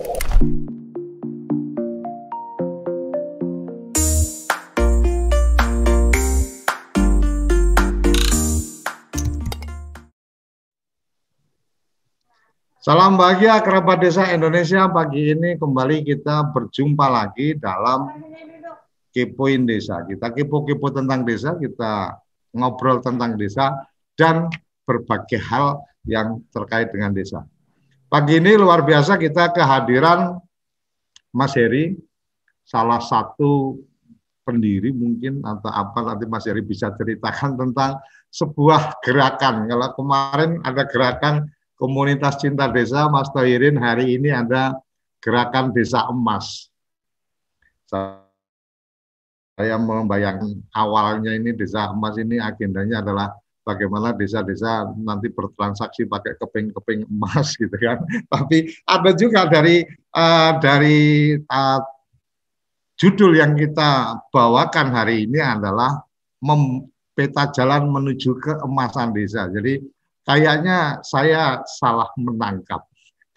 Salam bahagia kerabat desa Indonesia. Pagi ini kembali kita berjumpa lagi dalam Kepoin Desa. Kita kepo-kepo tentang desa, kita ngobrol tentang desa dan berbagai hal yang terkait dengan desa. Pagi ini luar biasa kita kehadiran Mas Heri, salah satu pendiri mungkin atau apa, nanti Mas Heri bisa ceritakan tentang sebuah gerakan. Kalau kemarin ada gerakan Komunitas Cinta Desa, Mas Thoirin, hari ini ada gerakan Desa Emas. Saya membayangkan awalnya ini Desa Emas ini agendanya adalah bagaimana desa-desa nanti bertransaksi pakai keping-keping emas gitu kan. Tapi ada juga dari judul yang kita bawakan hari ini adalah peta jalan menuju keemasan desa. Jadi kayaknya saya salah menangkap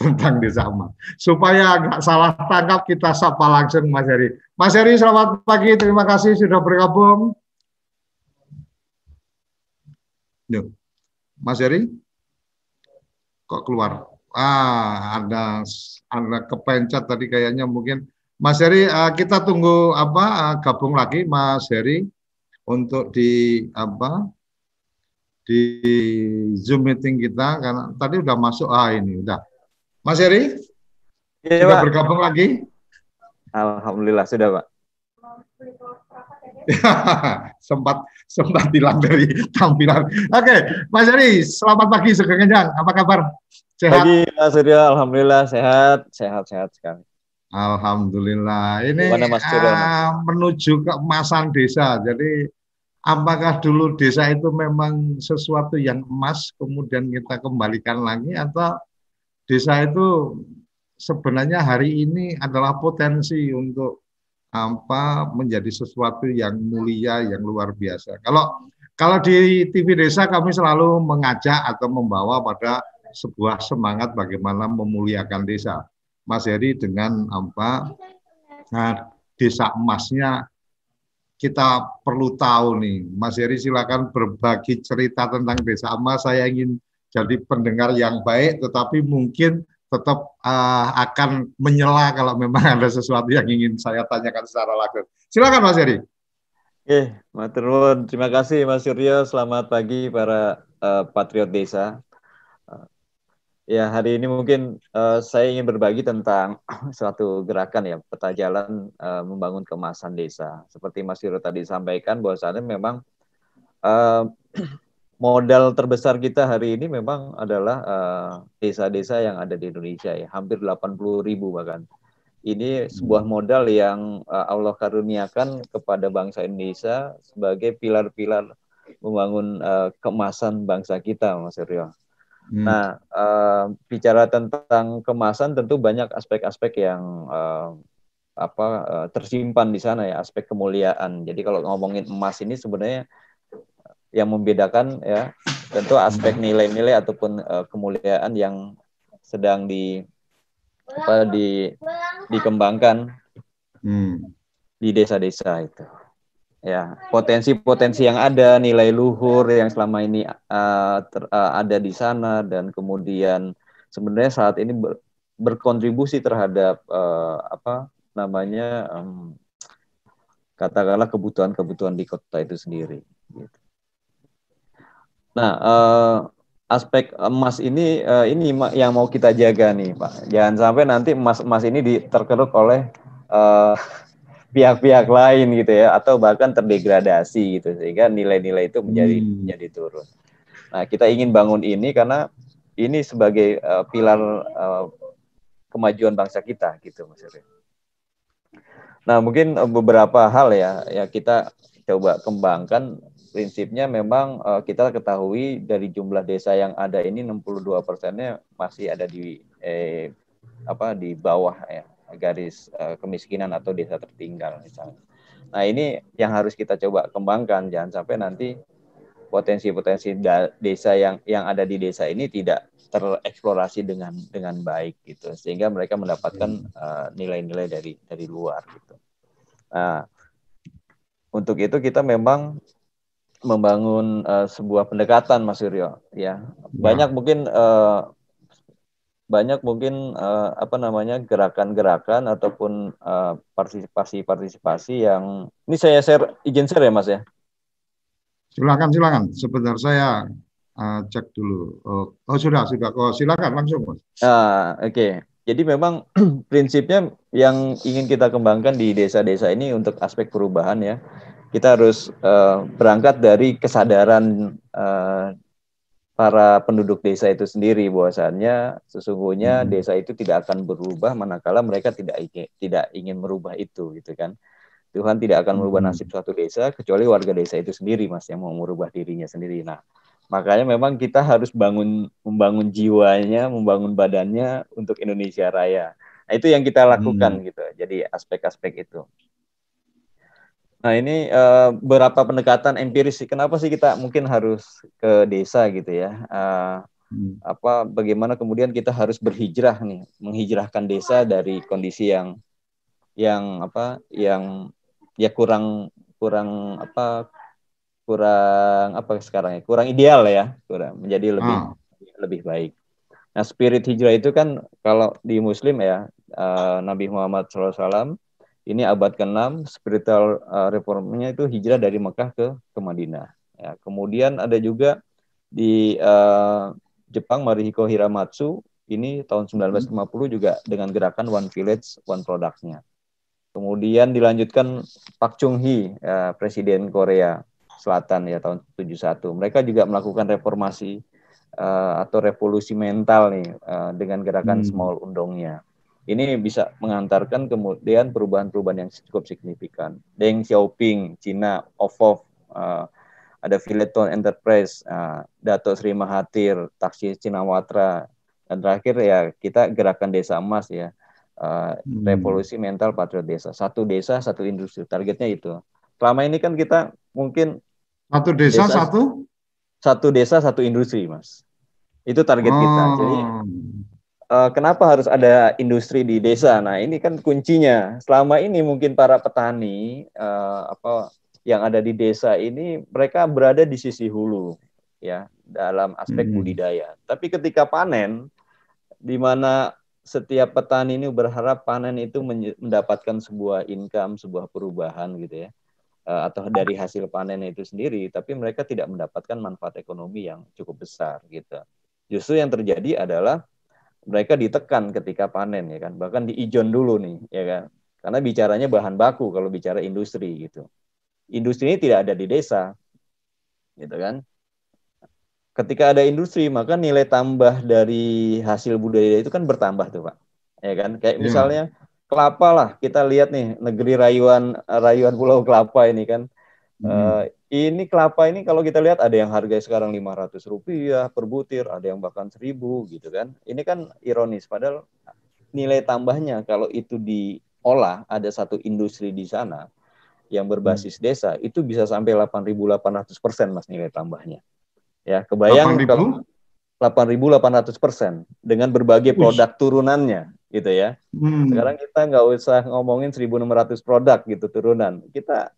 tentang desa emas. Supaya nggak salah tangkap, kita sapa langsung Mas Heri. Mas Heri, selamat pagi. Terima kasih sudah bergabung. Duh, Mas Heri, kok keluar? Ada kepencet tadi kayaknya mungkin. Mas Heri, kita tunggu gabung lagi Mas Heri untuk di Zoom meeting kita, karena tadi udah masuk. Ini udah. Mas Heri, ya, sudah Pak. bergabung lagi? Alhamdulillah sudah, Pak. sempat hilang dari tampilan. Oke, Mas Heri, selamat pagi, Sugeng Kencang. Apa kabar? Sehat? Pagi, Mas Suryo. Alhamdulillah sehat sekali. Alhamdulillah. Ini menuju keemasan desa. Jadi apakah dulu desa itu memang sesuatu yang emas, kemudian kita kembalikan lagi, atau desa itu sebenarnya hari ini adalah potensi untuk menjadi sesuatu yang mulia, yang luar biasa. Kalau di TV Desa kami selalu mengajak atau membawa pada sebuah semangat bagaimana memuliakan desa. Mas Heri dengan desa emasnya, kita perlu tahu nih. Mas Heri, silakan berbagi cerita tentang desa emas. Saya ingin jadi pendengar yang baik, tetapi mungkin tetap akan menyela kalau memang ada sesuatu yang ingin saya tanyakan secara langsung. Silakan Mas Heri. Oke, matur nuwun. Terima kasih Mas Suryo. Selamat pagi para patriot desa. Ya, hari ini mungkin saya ingin berbagi tentang suatu gerakan ya, peta jalan membangun keemasan desa. Seperti Mas Suryo tadi sampaikan, bahwasannya memang modal terbesar kita hari ini memang adalah desa-desa yang ada di Indonesia ya, hampir 80.000 bahkan. Ini sebuah modal yang Allah karuniakan kepada bangsa Indonesia sebagai pilar-pilar membangun keemasan bangsa kita, Mas Suryo. Nah, bicara tentang kemasan tentu banyak aspek-aspek yang tersimpan di sana ya, aspek kemuliaan. Jadi kalau ngomongin emas ini sebenarnya yang membedakan ya tentu aspek nilai-nilai ataupun kemuliaan yang sedang dikembangkan di desa-desa itu. Ya, potensi-potensi yang ada, nilai luhur yang selama ini ada di sana, dan kemudian sebenarnya saat ini berkontribusi terhadap katakanlah kebutuhan-kebutuhan di kota itu sendiri. Gitu. Nah, aspek emas ini yang mau kita jaga nih, Pak. Jangan sampai nanti emas ini terkeruk oleh pihak-pihak lain gitu ya, atau bahkan terdegradasi gitu, sehingga nilai-nilai itu menjadi turun. Nah, kita ingin bangun ini karena ini sebagai pilar kemajuan bangsa kita gitu, Mas Heri. Nah, mungkin beberapa hal ya kita coba kembangkan. Prinsipnya memang kita ketahui dari jumlah desa yang ada ini 62%-nya masih ada di bawah ya, garis kemiskinan atau desa tertinggal misalnya. Nah, ini yang harus kita coba kembangkan, jangan sampai nanti potensi-potensi desa yang ada di desa ini tidak tereksplorasi dengan baik gitu, sehingga mereka mendapatkan nilai-nilai dari luar gitu. Nah, untuk itu kita memang membangun sebuah pendekatan, Mas Suryo, ya. Banyak mungkin apa namanya gerakan-gerakan ataupun partisipasi yang ini saya izin share ya, Mas ya. Silakan. Sebentar saya cek dulu. Oh sudah. Oh, silakan langsung, Mas. Oke. Jadi memang prinsipnya yang ingin kita kembangkan di desa-desa ini untuk aspek perubahan ya. Kita harus berangkat dari kesadaran para penduduk desa itu sendiri, bahwasannya sesungguhnya desa itu tidak akan berubah manakala mereka tidak ingin merubah itu, gitu kan. Tuhan tidak akan merubah nasib suatu desa kecuali warga desa itu sendiri, Mas, yang mau merubah dirinya sendiri. Nah, makanya memang kita harus membangun jiwanya, membangun badannya untuk Indonesia Raya. Nah, itu yang kita lakukan gitu. Jadi aspek-aspek itu. Nah, ini beberapa pendekatan empiris sih. Kenapa sih kita mungkin harus ke desa gitu ya? Bagaimana kemudian kita harus berhijrah nih, menghijrahkan desa dari kondisi yang ya kurang sekarang ya, kurang ideal ya, menjadi lebih baik. Nah, spirit hijrah itu kan kalau di Muslim ya, Nabi Muhammad SAW ini abad ke-6, spiritual reformnya itu hijrah dari Mekah ke Madinah. Ya, kemudian ada juga di Jepang, Marihiko Hiramatsu ini tahun 1950 juga dengan gerakan One Village, One Product-nya. Kemudian dilanjutkan Pak Chung-hee, Presiden Korea Selatan ya tahun 71. Mereka juga melakukan reformasi atau revolusi mental nih dengan gerakan Small Undongnya. Ini bisa mengantarkan kemudian perubahan-perubahan yang cukup signifikan. Deng Xiaoping, Cina, OFOF, ada Phileton Enterprise, Dato Sri Mahathir, Taksi Cinawatra, dan terakhir ya kita gerakan Desa Emas ya. Revolusi mental patriot desa. Satu desa, satu industri. Targetnya itu. Selama ini kan kita mungkin satu desa, satu industri, Mas. Itu target kita. Jadi kenapa harus ada industri di desa? Nah, ini kan kuncinya. Selama ini mungkin para petani yang ada di desa ini mereka berada di sisi hulu ya dalam aspek budidaya. Tapi ketika panen, di mana setiap petani ini berharap panen itu mendapatkan sebuah income, sebuah perubahan gitu ya, atau dari hasil panen itu sendiri, tapi mereka tidak mendapatkan manfaat ekonomi yang cukup besar gitu. Justru yang terjadi adalah mereka ditekan ketika panen ya kan, bahkan diijon dulu nih ya kan, karena bicaranya bahan baku kalau bicara industri gitu. Industri ini tidak ada di desa, gitu kan. Ketika ada industri, maka nilai tambah dari hasil budaya itu kan bertambah tuh, Pak. Ya kan? Kayak misalnya kelapa lah, kita lihat nih negeri rayuan Pulau Kelapa ini kan. Ini kelapa ini kalau kita lihat ada yang harga sekarang Rp500 per butir, ada yang bahkan 1.000 gitu kan. Ini kan ironis, padahal nilai tambahnya kalau itu diolah ada satu industri di sana yang berbasis desa itu bisa sampai 8.800% Mas nilai tambahnya. Ya, kebayang kalau 8.800% dengan berbagai produk turunannya gitu ya. Sekarang kita nggak usah ngomongin 1.600 produk gitu turunan. Kita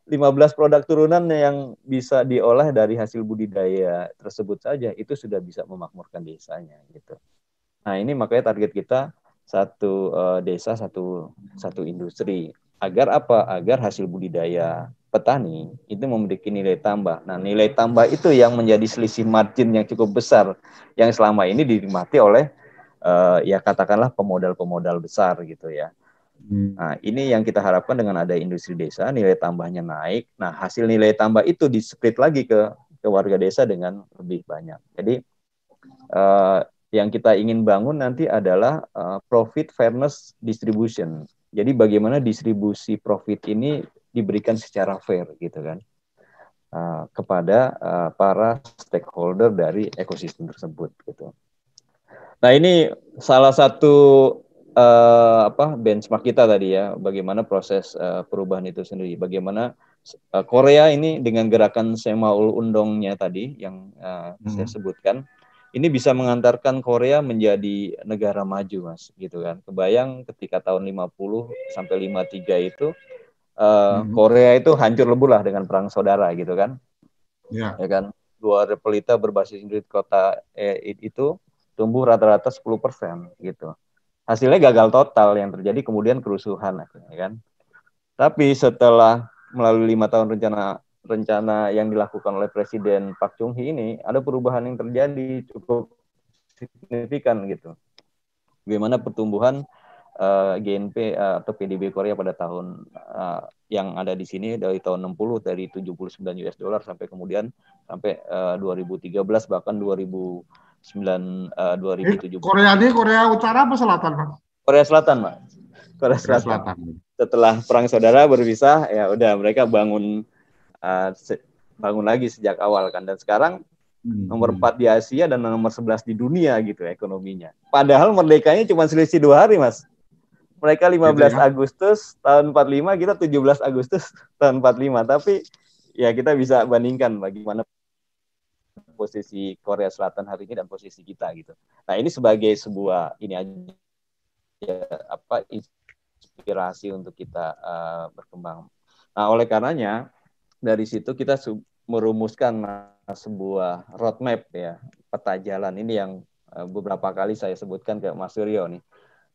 15 produk turunan yang bisa diolah dari hasil budidaya tersebut saja itu sudah bisa memakmurkan desanya gitu. Nah, ini makanya target kita satu desa satu industri. Agar apa? Agar hasil budidaya petani itu memiliki nilai tambah. Nah, nilai tambah itu yang menjadi selisih margin yang cukup besar yang selama ini dinikmati oleh ya katakanlah pemodal-pemodal besar gitu ya. Nah, ini yang kita harapkan dengan ada industri desa, nilai tambahnya naik. Nah, hasil nilai tambah itu di-split lagi ke warga desa dengan lebih banyak. Jadi yang kita ingin bangun nanti adalah profit fairness distribution. Jadi bagaimana distribusi profit ini diberikan secara fair gitu kan kepada para stakeholder dari ekosistem tersebut gitu. Nah, ini salah satu benchmark kita tadi ya, bagaimana proses perubahan itu sendiri, bagaimana Korea ini dengan gerakan Semaul Undongnya tadi yang saya sebutkan ini bisa mengantarkan Korea menjadi negara maju, Mas, gitu kan. Kebayang ketika tahun 50 sampai 53 itu Korea itu hancur lebur lah dengan perang saudara gitu kan. Ya. Ya kan. Dua repelita berbasis Inggris kota itu tumbuh rata-rata 10% gitu. Hasilnya gagal total yang terjadi, kemudian kerusuhan ya kan. Tapi setelah melalui 5 tahun rencana yang dilakukan oleh Presiden Park Chung-hee ini, ada perubahan yang terjadi cukup signifikan gitu. Bagaimana pertumbuhan GNP atau PDB Korea pada tahun yang ada di sini dari tahun 60 dari 79 US dollar sampai kemudian sampai 2013 bahkan 2017. Korea ini Korea Utara apa Selatan, Pak? Korea Selatan, Pak. Korea Korea Selatan. Selatan. Setelah perang saudara berpisah, ya udah mereka bangun lagi sejak awal kan, dan sekarang nomor 4 di Asia dan nomor 11 di dunia gitu ekonominya. Padahal merdekanya cuma selisih 2 hari, Mas. Mereka 15 gitu ya? Agustus tahun 45, kita 17 Agustus tahun 45. Tapi ya kita bisa bandingkan bagaimana posisi Korea Selatan hari ini dan posisi kita gitu. Nah, ini sebagai sebuah ini aja inspirasi untuk kita berkembang. Nah, oleh karenanya dari situ kita merumuskan sebuah roadmap ya, peta jalan ini yang beberapa kali saya sebutkan ke Mas Suryo nih.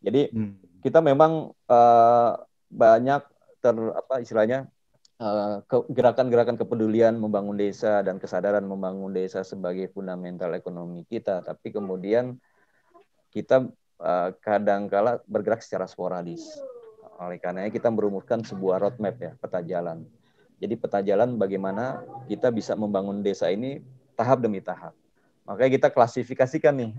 Jadi kita memang banyak istilahnya gerakan-gerakan kepedulian membangun desa dan kesadaran membangun desa sebagai fundamental ekonomi kita. Tapi kemudian kita kadang-kala bergerak secara sporadis. Oleh karenanya kita merumuskan sebuah roadmap ya, peta jalan. Jadi peta jalan bagaimana kita bisa membangun desa ini tahap demi tahap. Makanya kita klasifikasikan nih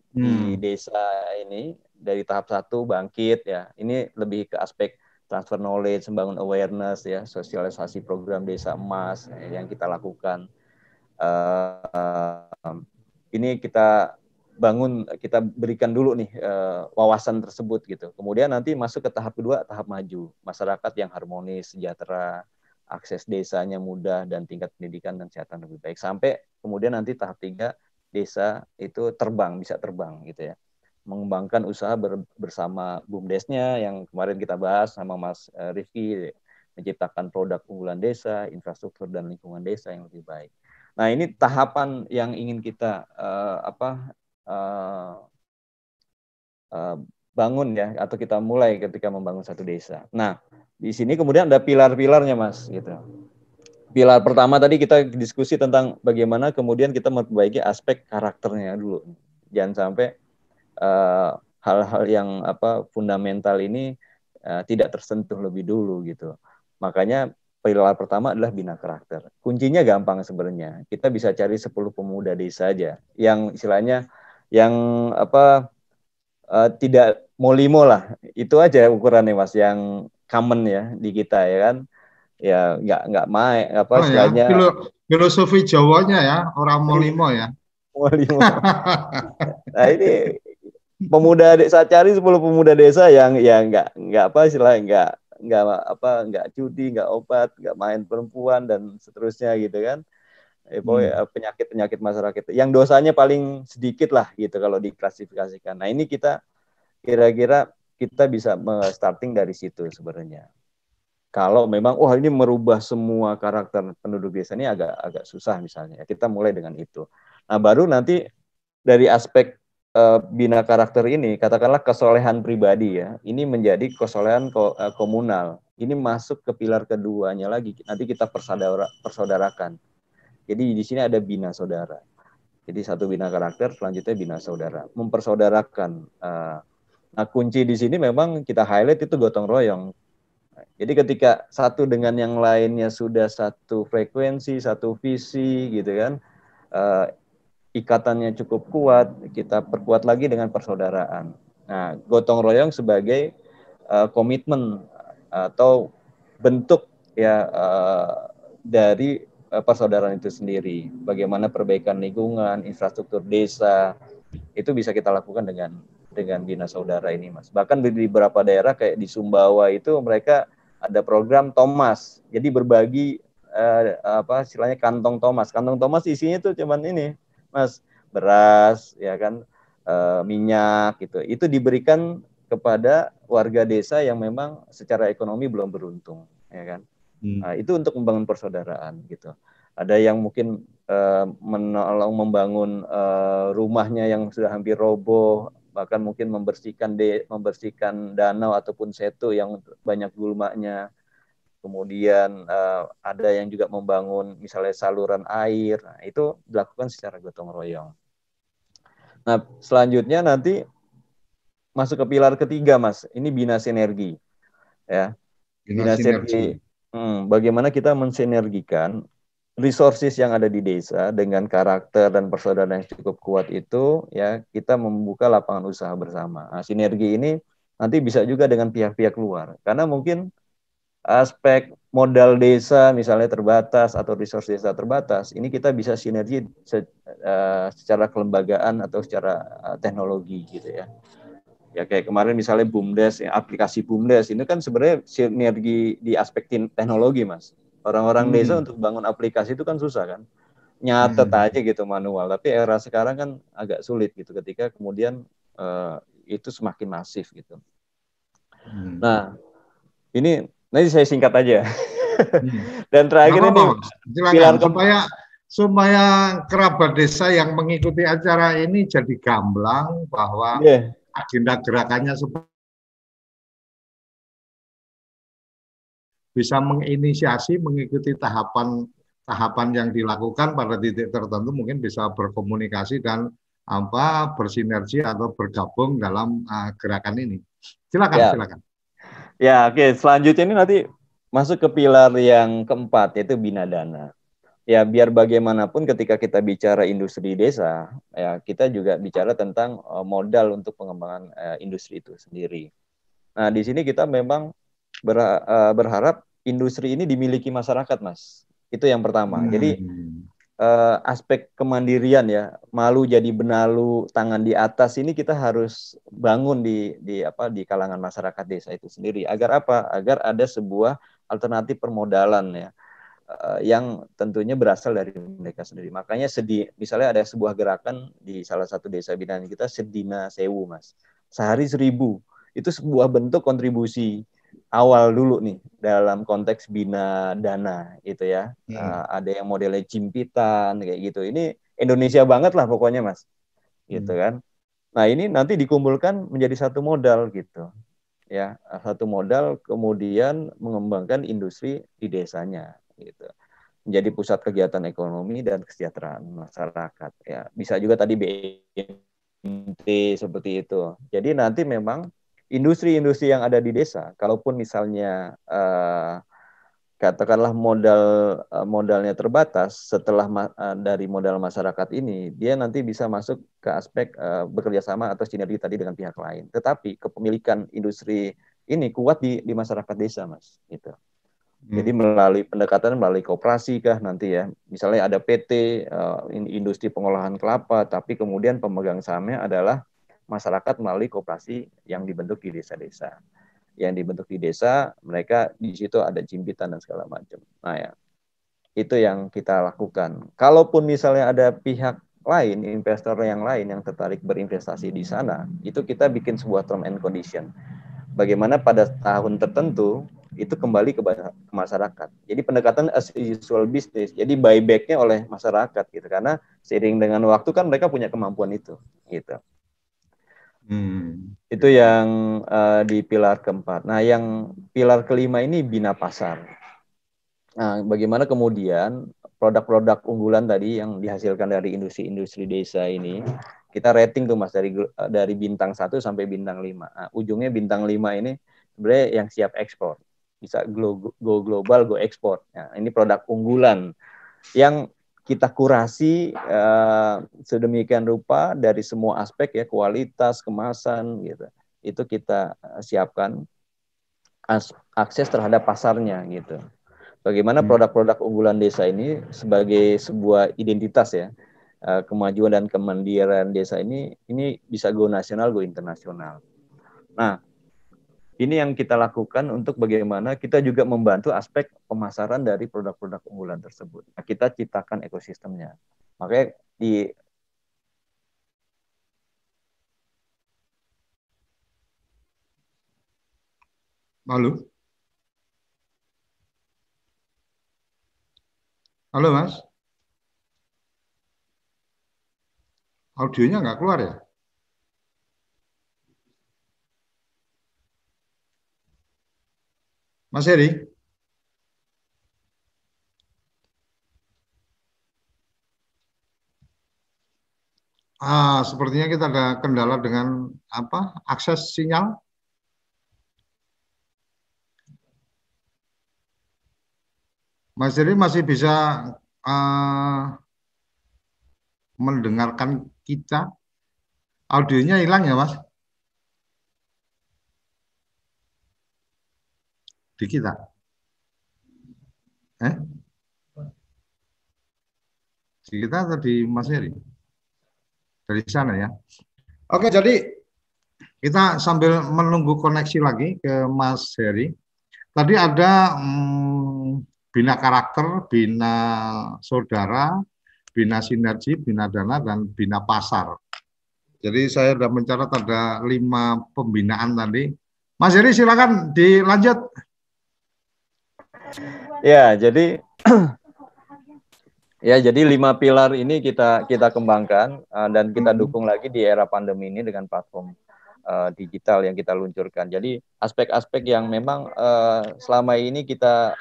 di desa ini dari tahap 1 bangkit ya. Ini lebih ke aspek transfer knowledge, membangun awareness ya, sosialisasi program desa emas yang kita lakukan. Ini kita bangun, kita berikan dulu nih wawasan tersebut gitu. Kemudian nanti masuk ke tahap kedua, tahap maju. Masyarakat yang harmonis, sejahtera, akses desanya mudah, dan tingkat pendidikan dan kesehatan lebih baik. Sampai kemudian nanti tahap 3, desa itu bisa terbang gitu ya. Mengembangkan usaha bersama BUMDes-nya yang kemarin kita bahas sama Mas Rifki, menciptakan produk unggulan desa, infrastruktur dan lingkungan desa yang lebih baik. Nah, ini tahapan yang ingin kita bangun ya, atau kita mulai ketika membangun satu desa. Nah, di sini kemudian ada pilar-pilarnya, Mas, gitu. Pilar pertama tadi kita diskusi tentang bagaimana kemudian kita memperbaiki aspek karakternya dulu. Jangan sampai hal-hal yang fundamental ini tidak tersentuh lebih dulu gitu. Makanya pilar pertama adalah bina karakter. Kuncinya gampang sebenarnya. Kita bisa cari 10 pemuda desa aja yang istilahnya yang tidak molimo lah. Itu aja ukurannya, Mas, yang common ya di kita ya kan. Ya nggak main istilahnya ya. Filosofi Jawanya ya, orang molimo ya. Molimo. Nah, ini pemuda desa, cari 10 pemuda desa yang nggak istilahnya nggak judi, nggak obat, nggak main perempuan dan seterusnya gitu kan. Penyakit masyarakat yang dosanya paling sedikit lah gitu kalau diklasifikasikan. Nah, ini kita kira-kira kita bisa starting dari situ sebenarnya. Kalau memang ini merubah semua karakter penduduk desa ini agak susah misalnya. Kita mulai dengan itu. Nah, baru nanti dari aspek bina karakter ini, katakanlah kesolehan pribadi ya, ini menjadi kesolehan komunal. Ini masuk ke pilar keduanya lagi. Nanti kita persaudarakan. Jadi di sini ada bina saudara. Jadi satu bina karakter, selanjutnya bina saudara. Mempersaudarakan. Nah, kunci di sini memang kita highlight itu gotong royong. Jadi ketika satu dengan yang lainnya sudah satu frekuensi, satu visi gitu kan, ikatannya cukup kuat, kita perkuat lagi dengan persaudaraan. Nah, gotong royong sebagai komitmen atau bentuk ya dari persaudaraan itu sendiri. Bagaimana perbaikan lingkungan, infrastruktur desa, itu bisa kita lakukan dengan bina saudara ini, Mas. Bahkan di beberapa daerah kayak di Sumbawa itu mereka ada program Thomas. Jadi berbagi istilahnya kantong Thomas. Kantong Thomas isinya tuh cuman ini, Mas, beras, ya kan, minyak gitu. Itu diberikan kepada warga desa yang memang secara ekonomi belum beruntung, ya kan. Nah, itu untuk membangun persaudaraan gitu. Ada yang mungkin menolong membangun rumahnya yang sudah hampir roboh, bahkan mungkin membersihkan danau ataupun setu yang banyak gulmanya. Kemudian ada yang juga membangun misalnya saluran air. Nah, itu dilakukan secara gotong royong. Nah, selanjutnya nanti masuk ke pilar ketiga, Mas. Ini bina sinergi, ya. Bina sinergi. Bagaimana kita mensinergikan resources yang ada di desa dengan karakter dan persaudaraan yang cukup kuat itu, ya, kita membuka lapangan usaha bersama. Nah, sinergi ini nanti bisa juga dengan pihak-pihak luar, karena mungkin aspek modal desa misalnya terbatas atau resource desa terbatas, ini kita bisa sinergi secara kelembagaan atau secara teknologi gitu ya. Ya kayak kemarin misalnya BUMDes, ya, aplikasi BUMDes ini kan sebenarnya sinergi di aspek teknologi, Mas. Orang-orang desa untuk bangun aplikasi itu kan susah kan, nyatet aja gitu manual. Tapi era sekarang kan agak sulit gitu ketika kemudian itu semakin masif gitu. Nah, ini nanti saya singkat aja. Dan terakhir ini silakan supaya kerabat desa yang mengikuti acara ini jadi gamblang bahwa agenda gerakannya bisa menginisiasi mengikuti tahapan yang dilakukan pada titik tertentu, mungkin bisa berkomunikasi dan bersinergi atau bergabung dalam gerakan ini. Silakan. Ya, oke. Selanjutnya ini nanti masuk ke pilar yang keempat, yaitu bina dana. Ya, biar bagaimanapun ketika kita bicara industri desa, ya kita juga bicara tentang modal untuk pengembangan industri itu sendiri. Nah, di sini kita memang berharap industri ini dimiliki masyarakat, Mas. Itu yang pertama. Jadi aspek kemandirian ya, malu jadi benalu, tangan di atas ini kita harus bangun di kalangan masyarakat desa itu sendiri. Agar apa? Agar ada sebuah alternatif permodalan ya, yang tentunya berasal dari mereka sendiri. Makanya misalnya ada sebuah gerakan di salah satu desa binaan kita, Sedina Sewu, Mas. Sehari 1.000. Itu sebuah bentuk kontribusi awal dulu nih dalam konteks bina dana itu ya. Ada yang modelnya jimpitan kayak gitu. Ini Indonesia banget lah pokoknya, Mas. Gitu kan. Nah, ini nanti dikumpulkan menjadi satu modal gitu. Ya, satu modal kemudian mengembangkan industri di desanya gitu. Menjadi pusat kegiatan ekonomi dan kesejahteraan masyarakat ya. Bisa juga tadi BNT seperti itu. Jadi nanti memang industri-industri yang ada di desa, kalaupun misalnya katakanlah modalnya terbatas, setelah dari modal masyarakat ini, dia nanti bisa masuk ke aspek bekerja sama atau sinergi tadi dengan pihak lain. Tetapi kepemilikan industri ini kuat di masyarakat desa, Mas. Gitu. Jadi melalui pendekatan melalui koperasi kah nanti ya, misalnya ada PT industri pengolahan kelapa, tapi kemudian pemegang sahamnya adalah masyarakat melalui koperasi yang dibentuk di desa-desa. Yang dibentuk di desa, mereka di situ ada jimpitan dan segala macam. Nah ya, itu yang kita lakukan. Kalaupun misalnya ada pihak lain, investor yang lain yang tertarik berinvestasi di sana, itu kita bikin sebuah term and condition. Bagaimana pada tahun tertentu itu kembali ke masyarakat. Jadi pendekatan as usual business. Jadi buyback-nya oleh masyarakat gitu. Karena seiring dengan waktu kan mereka punya kemampuan itu gitu. Itu yang di pilar keempat. Nah, yang pilar kelima ini bina pasar. Nah, bagaimana kemudian produk-produk unggulan tadi yang dihasilkan dari industri-industri desa ini, kita rating tuh Mas dari bintang 1 sampai bintang 5. Nah, ujungnya bintang 5 ini sebenarnya yang siap ekspor. Bisa go global, go ekspor. Nah, ini produk unggulan yang kita kurasi sedemikian rupa dari semua aspek ya, kualitas, kemasan gitu. Itu kita siapkan akses terhadap pasarnya gitu. Bagaimana produk-produk unggulan desa ini sebagai sebuah identitas ya, kemajuan dan kemandirian desa ini bisa go nasional, go internasional. Nah, ini yang kita lakukan untuk bagaimana kita juga membantu aspek pemasaran dari produk-produk unggulan tersebut. Nah, kita ciptakan ekosistemnya. Makanya Halo, halo Mas, audionya nggak keluar ya? Mas Heri? Sepertinya kita ada kendala dengan apa? Akses sinyal. Mas Heri masih bisa uh, mendengarkan kita? Audionya hilang ya, Mas? Di kita? Eh? Di kita atau di Mas Heri? Dari sana ya. Oke, jadi kita sambil menunggu koneksi lagi ke Mas Heri. Tadi ada bina karakter, bina saudara, bina sinergi, bina dana, dan bina pasar. Jadi saya sudah mencatat ada 5 pembinaan tadi. Mas Heri silakan dilanjut. Ya, jadi ya, jadi 5 pilar ini kita kembangkan dan kita dukung lagi di era pandemi ini dengan platform digital yang kita luncurkan. Jadi aspek-aspek yang memang selama ini kita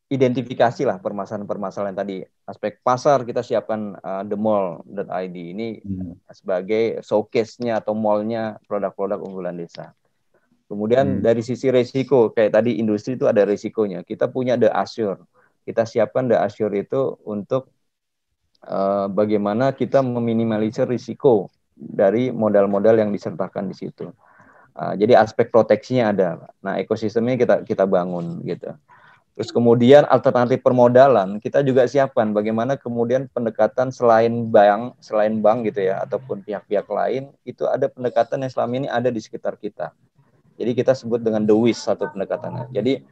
identifikasi lah permasalahan-permasalahan tadi. Aspek pasar kita siapkan themall.id ini sebagai showcase-nya atau mall-nya produk-produk unggulan desa. Kemudian dari sisi resiko, kayak tadi industri itu ada resikonya. Kita punya The Assure. Kita siapkan The Assure itu untuk bagaimana kita meminimalisir risiko dari modal-modal yang disertakan di situ. Jadi aspek proteksinya ada. Nah, ekosistemnya kita bangun gitu. Terus kemudian alternatif permodalan kita juga siapkan bagaimana kemudian pendekatan selain bank gitu ya ataupun pihak-pihak lain itu ada pendekatan yang selama ini ada di sekitar kita. Jadi kita sebut dengan the WIS satu pendekatannya. Jadi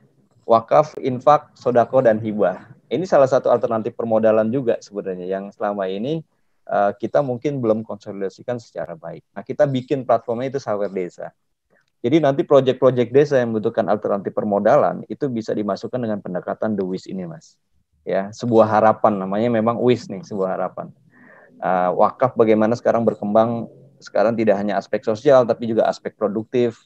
wakaf, infak, sodako, dan hibah. Ini salah satu alternatif permodalan juga sebenarnya yang selama ini kita mungkin belum konsolidasikan secara baik. Nah, kita bikin platformnya itu Sawer Desa. Jadi nanti proyek-proyek desa yang membutuhkan alternatif permodalan itu bisa dimasukkan dengan pendekatan the WIS ini, Mas. Ya, sebuah harapan namanya memang WIS nih, sebuah harapan. Wakaf bagaimana sekarang berkembang, sekarang tidak hanya aspek sosial tapi juga aspek produktif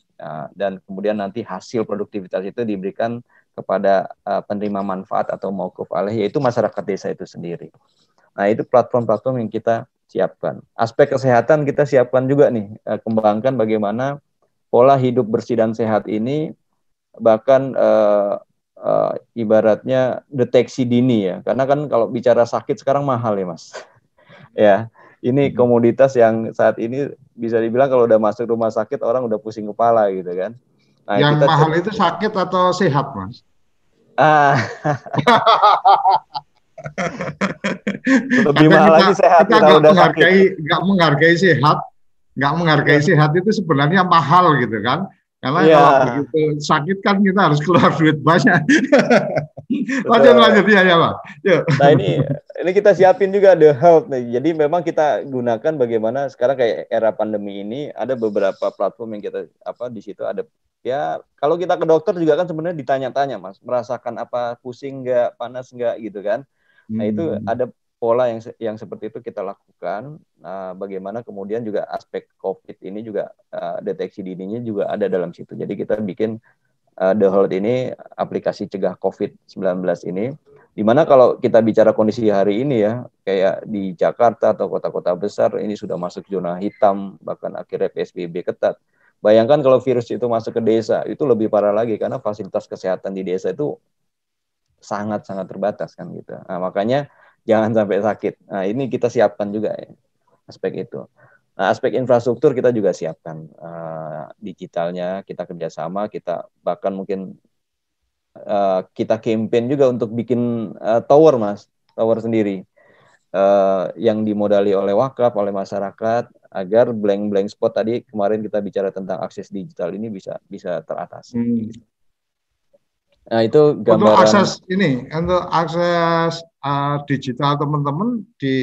dan kemudian nanti hasil produktivitas itu diberikan kepada penerima manfaat atau mauquf alaih, yaitu masyarakat desa itu sendiri. Nah, itu platform-platform yang kita siapkan. Aspek kesehatan kita siapkan juga nih, kembangkan bagaimana pola hidup bersih dan sehat ini bahkan ibaratnya deteksi dini ya. Karena kan kalau bicara sakit sekarang mahal ya, Mas. Ya, ini komoditas yang saat ini bisa dibilang kalau udah masuk rumah sakit orang udah pusing kepala gitu kan. Nah, yang kita mahal itu sakit atau sehat, Mas? Lebih mahal lagi sehat kita udah sakit. Nggak menghargai sehat itu sebenarnya mahal gitu kan. Karena kalau begitu sakit kan kita harus keluar duit banyak. lanjut ya Pak. Yuk. Nah, ini kita siapin juga the health nih. Jadi memang kita gunakan bagaimana sekarang kayak era pandemi ini ada beberapa platform yang kita di situ ada. Ya, kalau kita ke dokter juga kan sebenarnya ditanya-tanya, Mas, merasakan apa, pusing nggak, panas nggak gitu kan. Nah, itu ada pola yang seperti itu kita lakukan. Nah, bagaimana kemudian juga aspek COVID ini juga deteksi dininya juga ada dalam situ. Jadi kita bikin The Health ini aplikasi cegah COVID-19 ini. Dimana kalau kita bicara kondisi hari ini ya, kayak di Jakarta atau kota-kota besar ini sudah masuk zona hitam, bahkan akhirnya PSBB ketat. Bayangkan kalau virus itu masuk ke desa, itu lebih parah lagi karena fasilitas kesehatan di desa itu sangat-sangat terbatas kan gitu. Nah, makanya jangan sampai sakit. Nah, ini kita siapkan juga ya, aspek itu. Nah, aspek infrastruktur kita juga siapkan. Digitalnya kita kerjasama, kita bahkan mungkin kita campaign juga untuk bikin tower, Mas. Tower sendiri. Yang dimodali oleh wakaf, oleh masyarakat, agar blank spot tadi kemarin kita bicara tentang akses digital ini bisa teratasi. Nah, itu gambaran. Untuk akses digital teman-teman di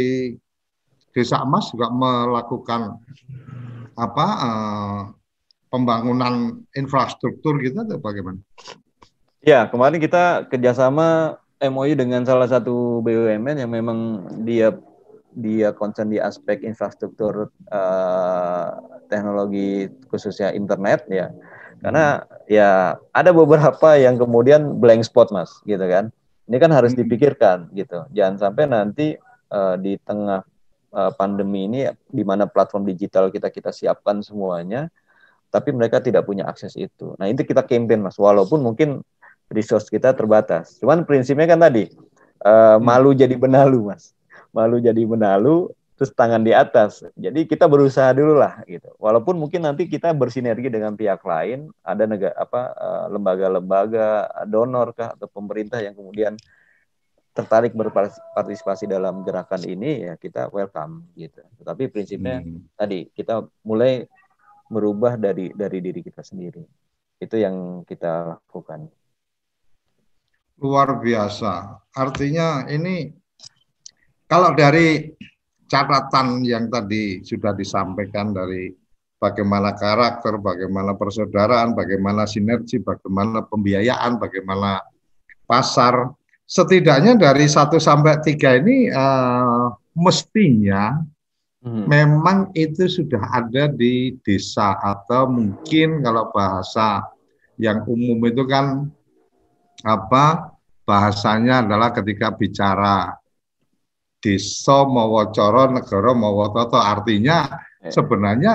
Desa Emas juga melakukan apa pembangunan infrastruktur gitu atau bagaimana? Ya, kemarin kita kerjasama MOU dengan salah satu BUMN yang memang dia concern di aspek infrastruktur teknologi khususnya internet ya. Karena ya ada beberapa yang kemudian blank spot Mas, gitu kan. Ini kan harus dipikirkan gitu. Jangan sampai nanti di tengah pandemi ini di mana platform digital kita siapkan semuanya, tapi mereka tidak punya akses itu. Nah, itu kita campaign Mas, walaupun mungkin resource kita terbatas. Cuman prinsipnya kan tadi malu jadi benalu Mas. Malu jadi benalu terus tangan di atas. Jadi kita berusaha dulu lah gitu. Walaupun mungkin nanti kita bersinergi dengan pihak lain, ada lembaga-lembaga donor kah atau pemerintah yang kemudian tertarik berpartisipasi dalam gerakan ini, ya kita welcome gitu. Tetapi prinsipnya tadi kita mulai merubah dari diri kita sendiri. Itu yang kita lakukan. Luar biasa. Artinya ini kalau dari catatan yang tadi sudah disampaikan dari bagaimana karakter, bagaimana persaudaraan, bagaimana sinergi, bagaimana pembiayaan, bagaimana pasar, setidaknya dari 1 sampai 3 ini mestinya memang itu sudah ada di desa, atau mungkin kalau bahasa yang umum itu kan bahasanya adalah ketika bicara desa mawa cara, negara mawa tata, artinya sebenarnya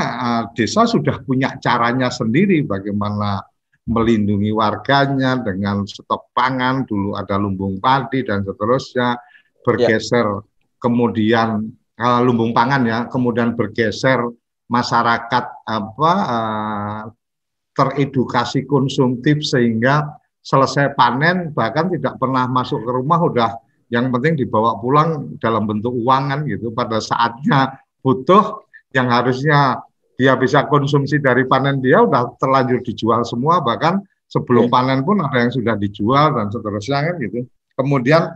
desa sudah punya caranya sendiri bagaimana melindungi warganya dengan stok pangan, dulu ada lumbung padi dan seterusnya, bergeser kemudian lumbung pangan ya, kemudian bergeser masyarakat teredukasi konsumtif sehingga selesai panen bahkan tidak pernah masuk ke rumah, udah yang penting dibawa pulang dalam bentuk uang kan gitu. Pada saatnya butuh, yang harusnya dia bisa konsumsi dari panen dia udah terlanjur dijual semua, bahkan sebelum panen pun ada yang sudah dijual dan seterusnya kan gitu. Kemudian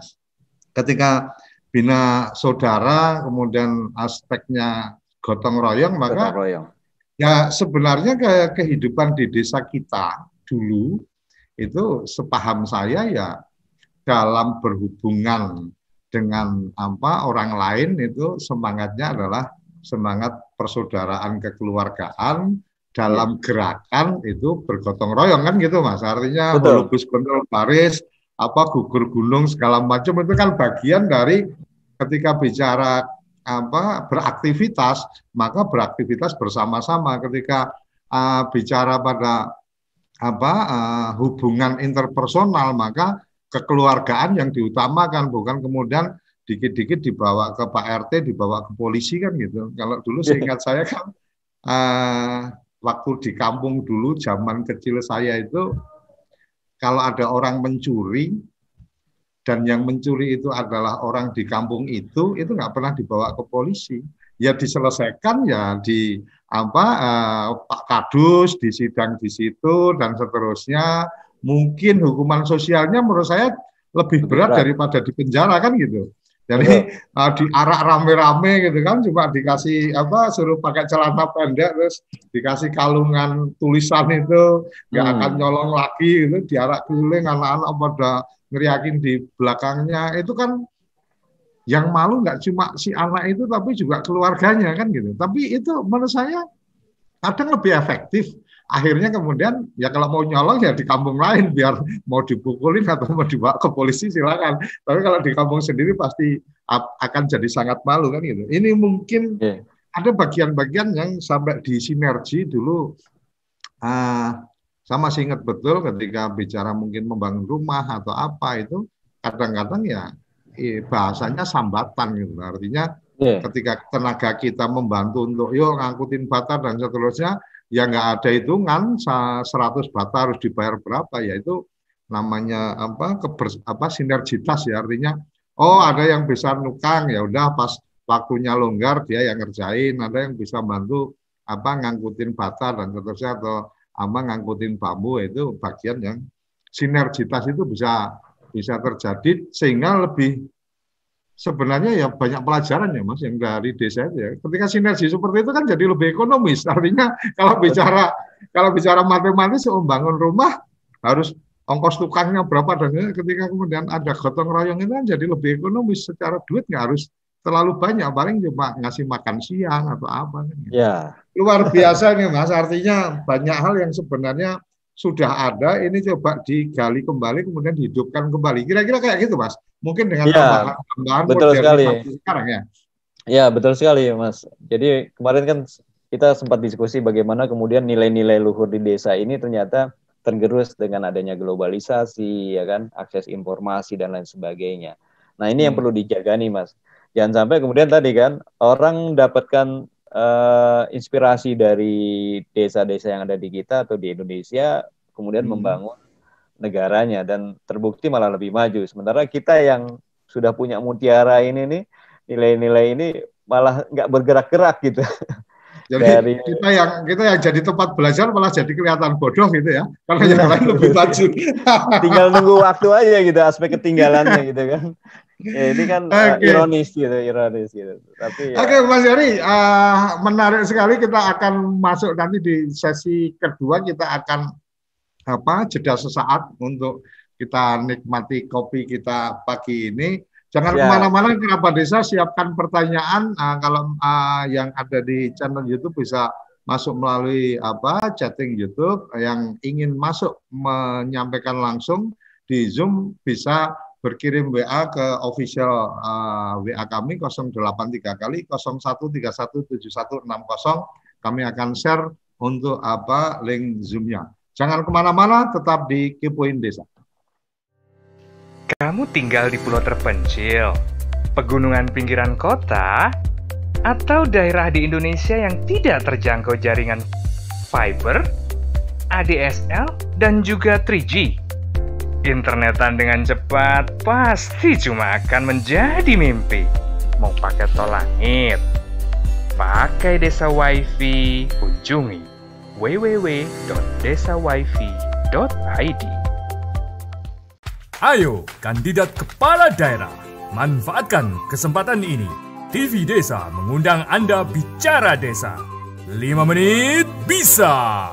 ketika bina saudara, kemudian aspeknya gotong royong, maka ya sebenarnya kehidupan di desa kita dulu itu sepaham saya ya dalam berhubungan dengan orang lain itu semangatnya adalah semangat persaudaraan kekeluargaan dalam gerakan itu bergotong royong kan gitu Mas. Artinya holubus kontrol baris, gugur gunung segala macam itu kan bagian dari ketika bicara beraktivitas, maka beraktivitas bersama-sama. Ketika bicara pada hubungan interpersonal, maka kekeluargaan yang diutamakan, bukan kemudian dikit-dikit dibawa ke Pak RT, dibawa ke polisi kan gitu. Kalau dulu seingat saya kan waktu di kampung dulu zaman kecil saya itu, kalau ada orang mencuri dan yang mencuri itu adalah orang di kampung itu nggak pernah dibawa ke polisi. Ya diselesaikan ya di Pak Kadus, di sidang di situ dan seterusnya. Mungkin hukuman sosialnya menurut saya lebih berat daripada di penjara kan gitu. Jadi diarak rame-rame gitu kan, cuma dikasih suruh pakai celana pendek, terus dikasih kalungan tulisan itu nggak akan nyolong lagi gitu, diarak keliling, anak-anak pada ngeriakin di belakangnya. Itu kan yang malu nggak cuma si anak itu tapi juga keluarganya kan gitu. Tapi itu menurut saya kadang lebih efektif. Akhirnya kemudian ya kalau mau nyolong ya di kampung lain, biar mau dipukulin atau mau dibawa ke polisi silakan. Tapi kalau di kampung sendiri pasti akan jadi sangat malu kan gitu. Ini mungkin ada bagian-bagian yang sampai di sinergi dulu. Saya masih ingat betul ketika bicara mungkin membangun rumah atau apa itu kadang-kadang ya bahasanya sambatan gitu. Artinya ketika tenaga kita membantu untuk yuk ngangkutin bata dan seterusnya, ya nggak ada hitungan 100 bata harus dibayar berapa, ya itu namanya sinergitas ya. Artinya ada yang bisa nukang, ya udah pas waktunya longgar dia yang ngerjain, ada yang bisa bantu ngangkutin bata dan seterusnya, atau ngangkutin bambu. Itu bagian yang sinergitas itu bisa terjadi sehingga lebih sebenarnya ya banyak pelajaran ya Mas yang dari desa itu ya. Ketika sinergi seperti itu kan jadi lebih ekonomis. Artinya kalau bicara matematis membangun rumah harus ongkos tukangnya berapa dan ketika kemudian ada gotong royong itu kan jadi lebih ekonomis secara duit nggak harus terlalu banyak, paling cuma ngasih makan siang atau apa kan. Ya. Luar biasa nih Mas, artinya banyak hal yang sebenarnya sudah ada, ini coba digali kembali, kemudian dihidupkan kembali. Kira-kira kayak gitu Mas. Mungkin dengan Ya, tambahan betul sekali. modernisasi sekarang ya. Ya, betul sekali, Mas. Jadi kemarin kan kita sempat diskusi bagaimana kemudian nilai-nilai luhur di desa ini ternyata tergerus dengan adanya globalisasi, ya kan, akses informasi dan lain sebagainya. Nah, ini yang perlu dijaga nih, Mas. Jangan sampai kemudian tadi kan orang dapatkan inspirasi dari desa-desa yang ada di kita atau di Indonesia, kemudian membangun negaranya dan terbukti malah lebih maju. Sementara kita yang sudah punya mutiara ini nih, nilai-nilai ini malah nggak bergerak-gerak gitu. Jadi kita yang jadi tempat belajar malah jadi kelihatan bodoh gitu ya, karena yang lain lebih maju. Tinggal nunggu waktu aja gitu, aspek ketinggalannya gitu kan. Ya, ini kan ironis gitu. Tapi Oke, Mas Yari, menarik sekali. Kita akan masuk nanti di sesi kedua. Kita akan jeda sesaat untuk kita nikmati kopi kita pagi ini. Jangan kemana-mana, kerabat desa, siapkan pertanyaan. Kalau yang ada di channel YouTube bisa masuk melalui chatting YouTube. Yang ingin masuk menyampaikan langsung di Zoom bisa berkirim WA ke official WA kami 083 kali 01317160. Kami akan share untuk link Zoom-nya. Jangan kemana-mana, tetap di Kepoin Desa. Kamu tinggal di pulau terpencil, pegunungan pinggiran kota, atau daerah di Indonesia yang tidak terjangkau jaringan fiber, ADSL, dan juga 3G. Internetan dengan cepat pasti cuma akan menjadi mimpi. Mau pakai tol langit, pakai Desa WiFi, kunjungi www.desawifi.id. Ayo, kandidat kepala daerah, manfaatkan kesempatan ini. TV Desa mengundang Anda bicara desa. 5 menit bisa.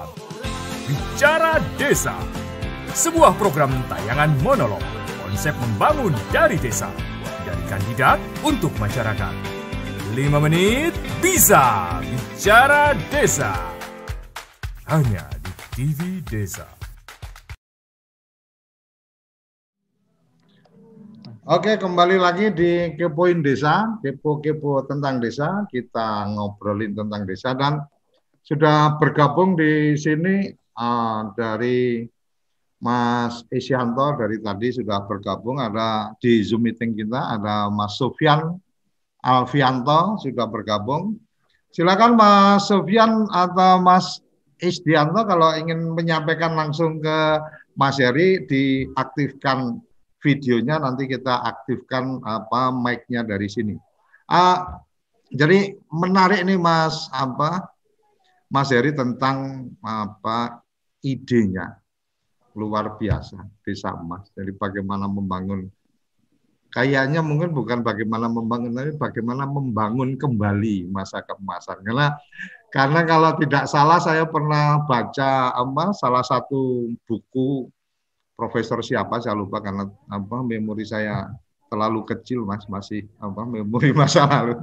Bicara Desa. Sebuah program tayangan monolog, konsep membangun dari desa, dari kandidat untuk masyarakat. 5 menit bisa bicara desa. Hanya di TV Desa. Oke, kembali lagi di Kepoin Desa, kepo-kepo tentang desa. Kita ngobrolin tentang desa dan sudah bergabung di sini dari Mas Isyanto dari tadi sudah bergabung, ada di Zoom meeting kita, ada Mas Sofyan Alfianto sudah bergabung. Silakan Mas Sofyan atau Mas Isdianto kalau ingin menyampaikan langsung ke Mas Heri, diaktifkan videonya, nanti kita aktifkan mic-nya dari sini. Jadi menarik nih Mas Heri tentang idenya. Luar biasa desa emas. Jadi bagaimana membangun, kayaknya mungkin bukan bagaimana membangun, tapi bagaimana membangun kembali masa keemasan. Karena kalau tidak salah saya pernah baca salah satu buku profesor siapa saya lupa, karena memori saya terlalu kecil Mas, masih memori masa lalu.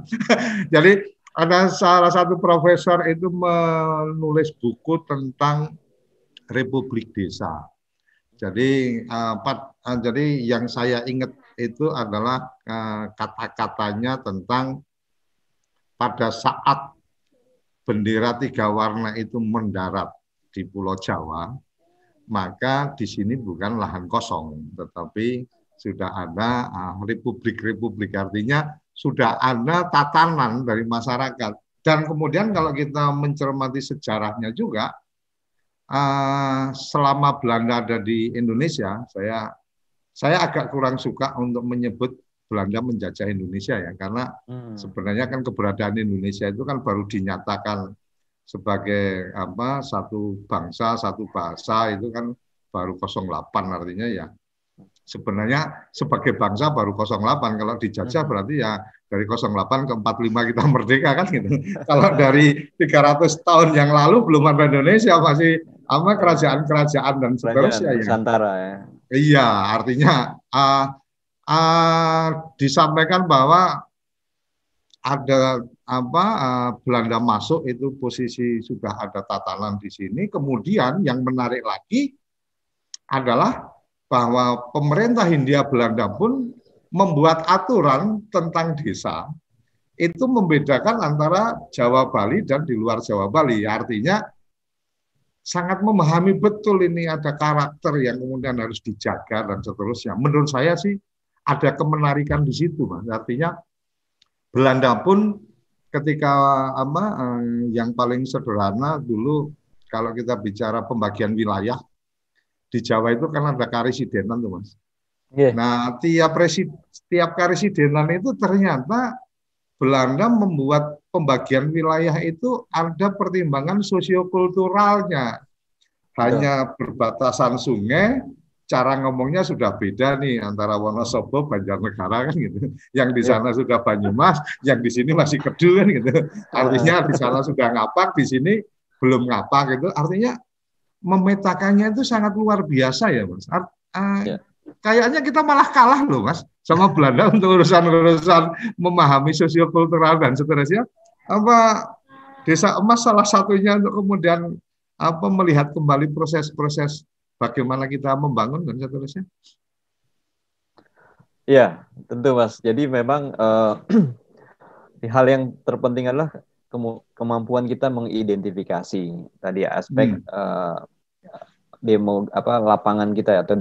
Jadi ada salah satu profesor itu menulis buku tentang Republik Desa. Jadi jadi yang saya ingat itu adalah kata-katanya tentang pada saat bendera 3 warna itu mendarat di Pulau Jawa, maka di sini bukan lahan kosong, tetapi sudah ada republik-republik, artinya sudah ada tatanan dari masyarakat. Dan kemudian kalau kita mencermati sejarahnya juga, selama Belanda ada di Indonesia, saya agak kurang suka untuk menyebut Belanda menjajah Indonesia ya, karena sebenarnya kan keberadaan Indonesia itu kan baru dinyatakan sebagai satu bangsa, satu bahasa, itu kan baru 08, artinya ya Sebenarnya sebagai bangsa baru 08, kalau dijajah berarti ya dari 08 ke 45 kita merdeka kan gitu. Kalau dari 300 tahun yang lalu belum ada Indonesia, masih sama kerajaan-kerajaan dan seterusnya ya. Nusantara ya. Iya, artinya disampaikan bahwa ada Belanda masuk itu posisi sudah ada tatanan di sini. Kemudian yang menarik lagi adalah bahwa pemerintah Hindia Belanda pun membuat aturan tentang desa itu membedakan antara Jawa Bali dan di luar Jawa Bali. Artinya sangat memahami betul ini ada karakter yang kemudian harus dijaga dan seterusnya. Menurut saya sih ada kemenarikan di situ, Mas. Artinya Belanda pun ketika yang paling sederhana dulu kalau kita bicara pembagian wilayah di Jawa itu kan ada karesidenan tuh, Mas. Yeah. Nah, tiap karesidenan itu ternyata Belanda membuat pembagian wilayah itu ada pertimbangan sosiokulturalnya. Hanya berbatasan sungai, cara ngomongnya sudah beda nih antara Wonosobo, Banjarnegara kan gitu. Yang di sana sudah Banyumas, yang di sini masih Kedu kan gitu. Artinya di sana sudah ngapak, di sini belum ngapak gitu. Artinya memetakannya itu sangat luar biasa ya, Mas. Kayaknya kita malah kalah loh, Mas, sama Belanda untuk urusan-urusan memahami sosiokultural dan seterusnya. Desa Emas salah satunya untuk kemudian melihat kembali proses-proses bagaimana kita membangun dan seterusnya. Ya, tentu, Mas. Jadi memang hal yang terpenting adalah kemampuan kita mengidentifikasi tadi aspek lapangan kita atau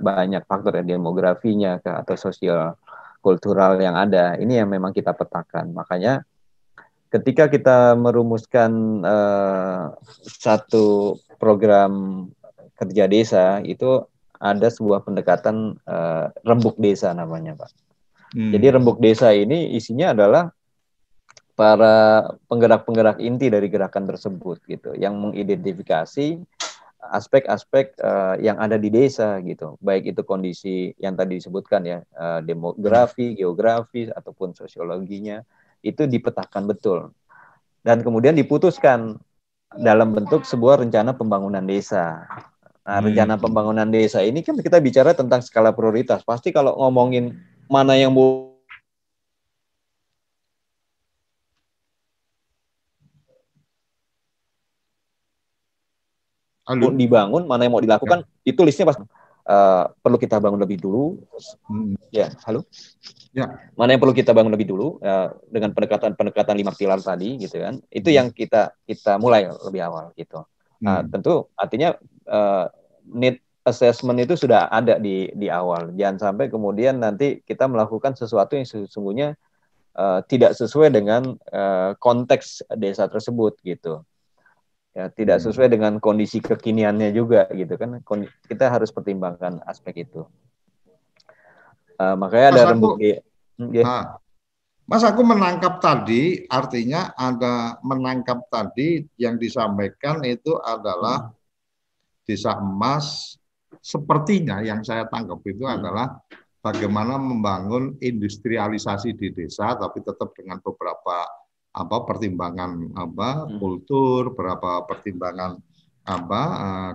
banyak faktor ya, demografinya atau sosial kultural yang ada. Ini yang memang kita petakan. Makanya ketika kita merumuskan satu program kerja desa itu ada sebuah pendekatan rembuk desa namanya, Pak. Jadi rembuk desa ini isinya adalah para penggerak-penggerak inti dari gerakan tersebut gitu, yang mengidentifikasi aspek-aspek yang ada di desa gitu, baik itu kondisi yang tadi disebutkan ya, demografi, geografi ataupun sosiologinya itu dipetakan betul dan kemudian diputuskan dalam bentuk sebuah rencana pembangunan desa. Nah, rencana pembangunan desa ini kan kita bicara tentang skala prioritas. Pasti kalau ngomongin mana yang mau dibangun, mana yang mau dilakukan, itu listnya pas perlu kita bangun lebih dulu. Ya, halo. Ya. Mana yang perlu kita bangun lebih dulu dengan pendekatan 5 pilar tadi, gitu kan? Itu yang kita mulai lebih awal, gitu. Tentu artinya need assessment itu sudah ada di awal. Jangan sampai kemudian nanti kita melakukan sesuatu yang sesungguhnya tidak sesuai dengan konteks desa tersebut, gitu. Ya, tidak sesuai dengan kondisi kekiniannya juga gitu kan, kita harus pertimbangkan aspek itu. Makanya ada rembuk Mas, aku menangkap tadi, artinya ada menangkap tadi yang disampaikan itu adalah Desa Emas, sepertinya yang saya tangkap itu adalah bagaimana membangun industrialisasi di desa tapi tetap dengan beberapa pertimbangan kultur, berapa pertimbangan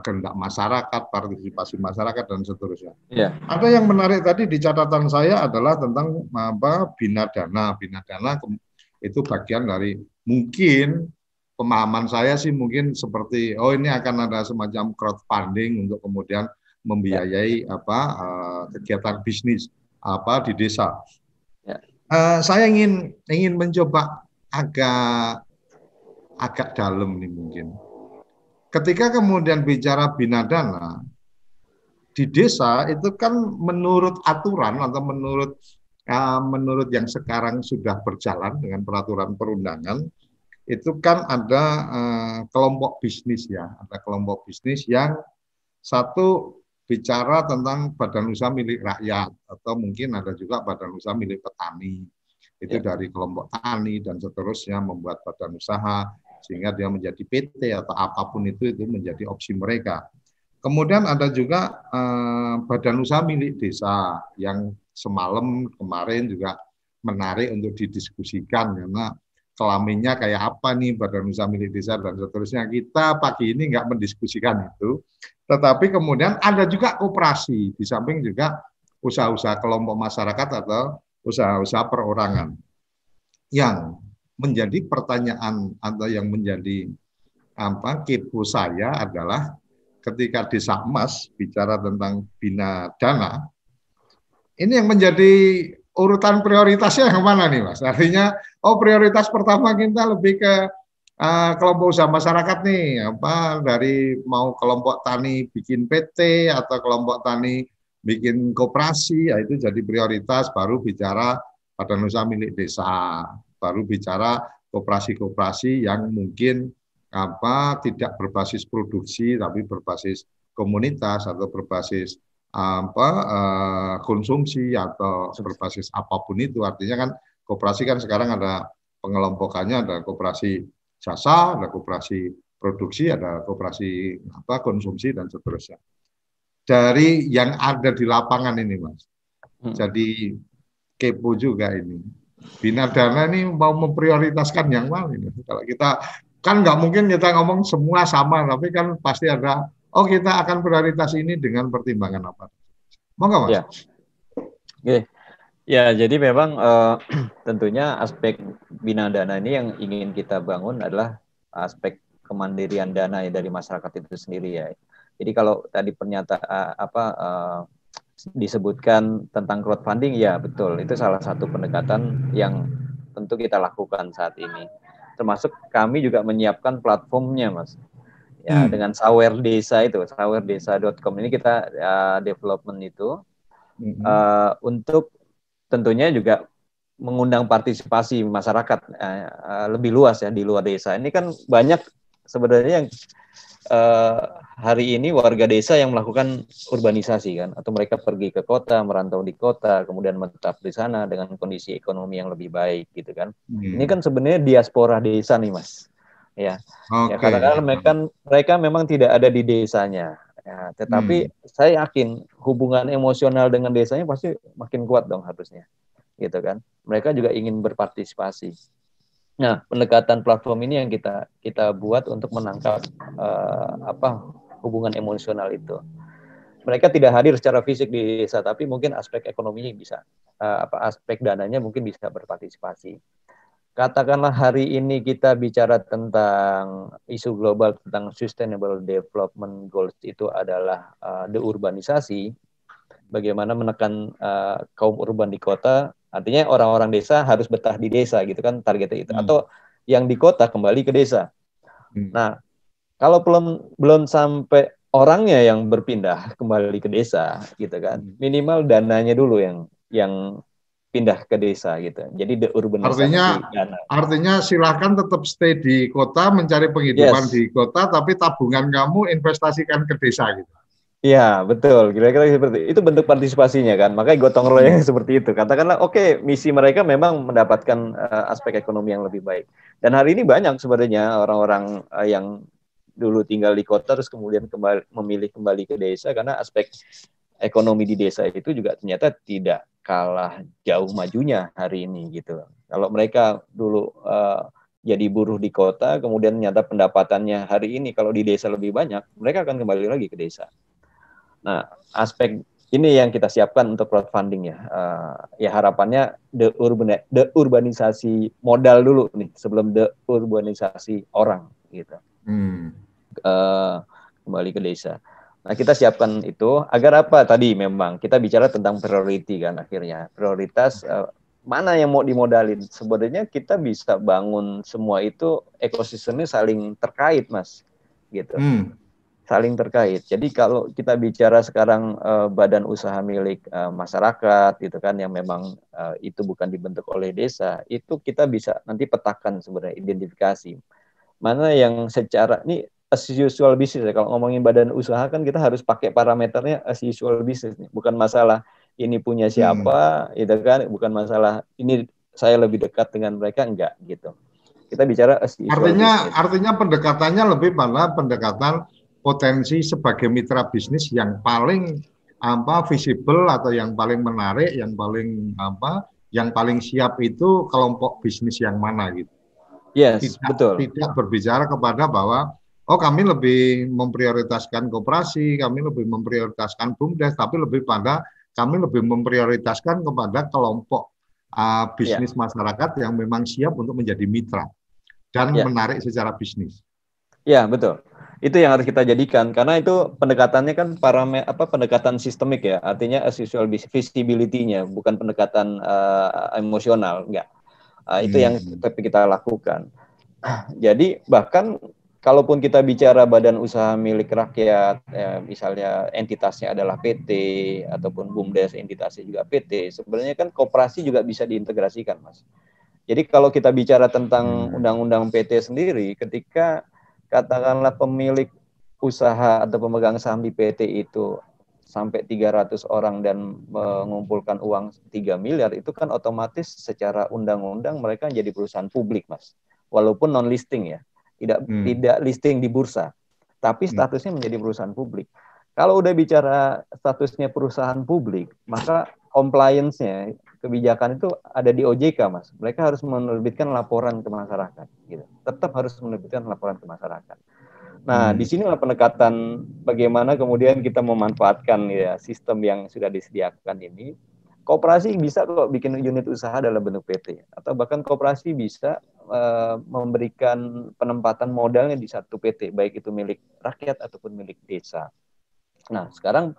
kehendak masyarakat, partisipasi masyarakat dan seterusnya. Yeah. Ada yang menarik tadi di catatan saya adalah tentang bina dana. Bina dana itu bagian dari, mungkin pemahaman saya sih mungkin seperti ini akan ada semacam crowdfunding untuk kemudian membiayai kegiatan bisnis di desa. Yeah. Saya ingin mencoba agak dalam nih mungkin. Ketika kemudian bicara bina dana di desa itu kan menurut aturan atau menurut yang sekarang sudah berjalan dengan peraturan perundangan itu kan ada kelompok bisnis ya, ada kelompok bisnis yang satu bicara tentang badan usaha milik rakyat atau mungkin ada juga badan usaha milik petani. Itu dari kelompok tani dan seterusnya membuat badan usaha sehingga dia menjadi PT atau apapun itu menjadi opsi mereka. Kemudian ada juga badan usaha milik desa yang semalam kemarin juga menarik untuk didiskusikan karena kelaminnya kayak apa nih badan usaha milik desa dan seterusnya. Kita pagi ini nggak mendiskusikan itu, tetapi kemudian ada juga koperasi di samping juga usaha-usaha kelompok masyarakat atau usaha-usaha perorangan. Yang menjadi pertanyaan atau yang menjadi kepo saya adalah ketika Desa Emas bicara tentang bina dana, ini yang menjadi urutan prioritasnya yang mana nih Mas? Artinya, prioritas pertama kita lebih ke kelompok usaha masyarakat nih, dari mau kelompok tani bikin PT atau kelompok tani bikin koperasi, ya itu jadi prioritas, baru bicara badan usaha milik desa, baru bicara koperasi-koperasi yang mungkin tidak berbasis produksi tapi berbasis komunitas atau berbasis konsumsi atau berbasis apapun itu. Artinya kan koperasi kan sekarang ada pengelompokannya, ada koperasi jasa, ada koperasi produksi, ada koperasi konsumsi dan seterusnya. Dari yang ada di lapangan ini Mas, jadi kepo juga ini. Bina dana ini mau memprioritaskan yang mana ini? Kalau kita kan nggak mungkin kita ngomong semua sama, tapi kan pasti ada, kita akan prioritas ini dengan pertimbangan apa? Mau nggak Mas? Ya. Oke. Ya, jadi memang tentunya aspek bina dana ini yang ingin kita bangun adalah aspek kemandirian dana dari masyarakat itu sendiri ya. Jadi kalau tadi pernyataan disebutkan tentang crowdfunding, ya betul, itu salah satu pendekatan yang tentu kita lakukan saat ini. Termasuk kami juga menyiapkan platformnya, Mas. Ya, dengan Sawer Desa itu, sawerdesa.com ini kita development itu untuk tentunya juga mengundang partisipasi masyarakat lebih luas ya di luar desa. Ini kan banyak sebenarnya yang hari ini warga desa yang melakukan urbanisasi kan, atau mereka pergi ke kota, merantau di kota, kemudian menetap di sana dengan kondisi ekonomi yang lebih baik gitu kan. Ini kan sebenarnya diaspora desa nih Mas. Ya, ya katakanlah mereka memang tidak ada di desanya. Ya, tetapi saya yakin hubungan emosional dengan desanya pasti makin kuat dong harusnya. Gitu kan. Mereka juga ingin berpartisipasi. Nah, pendekatan platform ini yang kita buat untuk menangkap hubungan emosional itu. Mereka tidak hadir secara fisik di desa, tapi mungkin aspek ekonominya bisa, aspek dananya mungkin bisa berpartisipasi. Katakanlah hari ini kita bicara tentang isu global tentang Sustainable Development Goals itu adalah deurbanisasi, bagaimana menekan kaum urban di kota. Artinya orang-orang desa harus betah di desa gitu kan targetnya itu. Atau yang di kota kembali ke desa. Nah, kalau belum sampai orangnya yang berpindah kembali ke desa gitu kan. Minimal dananya dulu yang pindah ke desa gitu. Jadi deurbanisasi dana. Artinya silakan tetap stay di kota, mencari penghidupan di kota, tapi tabungan kamu investasikan ke desa gitu. Iya, betul. Kira-kira seperti itu bentuk partisipasinya kan. Makanya gotong royong seperti itu. Katakanlah, misi mereka memang mendapatkan aspek ekonomi yang lebih baik. Dan hari ini banyak sebenarnya orang-orang yang dulu tinggal di kota terus kemudian memilih kembali ke desa karena aspek ekonomi di desa itu juga ternyata tidak kalah jauh majunya hari ini gitu. Kalau mereka dulu jadi buruh di kota, kemudian ternyata pendapatannya hari ini kalau di desa lebih banyak, mereka akan kembali lagi ke desa. Nah, aspek ini yang kita siapkan untuk crowdfunding ya. Ya harapannya deurbanisasi modal dulu nih sebelum deurbanisasi orang gitu. Kembali ke desa. Nah, kita siapkan itu agar apa? Tadi memang kita bicara tentang priority kan akhirnya. Prioritas mana yang mau dimodalin. Sebenarnya kita bisa bangun semua itu ekosistemnya saling terkait, Mas. Gitu. Saling terkait. Jadi kalau kita bicara sekarang badan usaha milik masyarakat gitu kan yang memang itu bukan dibentuk oleh desa, itu kita bisa nanti petakan sebenarnya identifikasi. Mana yang secara ini as usual business ya. Kalau ngomongin badan usaha kan kita harus pakai parameternya as usual business nih. Bukan masalah ini punya siapa, itu kan bukan masalah ini saya lebih dekat dengan mereka, enggak gitu. Kita bicara as usual business. Artinya pendekatannya lebih pada pendekatan potensi sebagai mitra bisnis yang paling visible atau yang paling menarik, yang paling siap itu kelompok bisnis yang mana gitu. Yes, betul. Tidak berbicara kepada bahwa kami lebih memprioritaskan koperasi, kami lebih memprioritaskan BUMDes, tapi lebih pada kami lebih memprioritaskan kepada kelompok bisnis masyarakat yang memang siap untuk menjadi mitra dan menarik secara bisnis. Ya, betul. Itu yang harus kita jadikan, karena itu pendekatannya kan pendekatan sistemik ya, artinya as usual visibility-nya, bukan pendekatan emosional, enggak. Itu yang kita lakukan. Jadi bahkan kalaupun kita bicara badan usaha milik rakyat, misalnya entitasnya adalah PT ataupun BUMDes entitasnya juga PT, sebenarnya kan koperasi juga bisa diintegrasikan, Mas. Jadi kalau kita bicara tentang undang-undang PT sendiri, ketika katakanlah pemilik usaha atau pemegang saham di PT itu sampai 300 orang dan mengumpulkan uang 3 miliar, itu kan otomatis secara undang-undang mereka jadi perusahaan publik, Mas. Walaupun non-listing ya, tidak listing di bursa, tapi statusnya menjadi perusahaan publik. Kalau udah bicara statusnya perusahaan publik, maka compliance-nya, kebijakan itu ada di OJK, Mas. Mereka harus menerbitkan laporan ke masyarakat. Gitu. Tetap harus menerbitkan laporan ke masyarakat. Nah, disinilah pendekatan bagaimana kemudian kita memanfaatkan ya sistem yang sudah disediakan ini. Koperasi bisa kok bikin unit usaha dalam bentuk PT, atau bahkan koperasi bisa memberikan penempatan modalnya di satu PT, baik itu milik rakyat ataupun milik desa. Nah, sekarang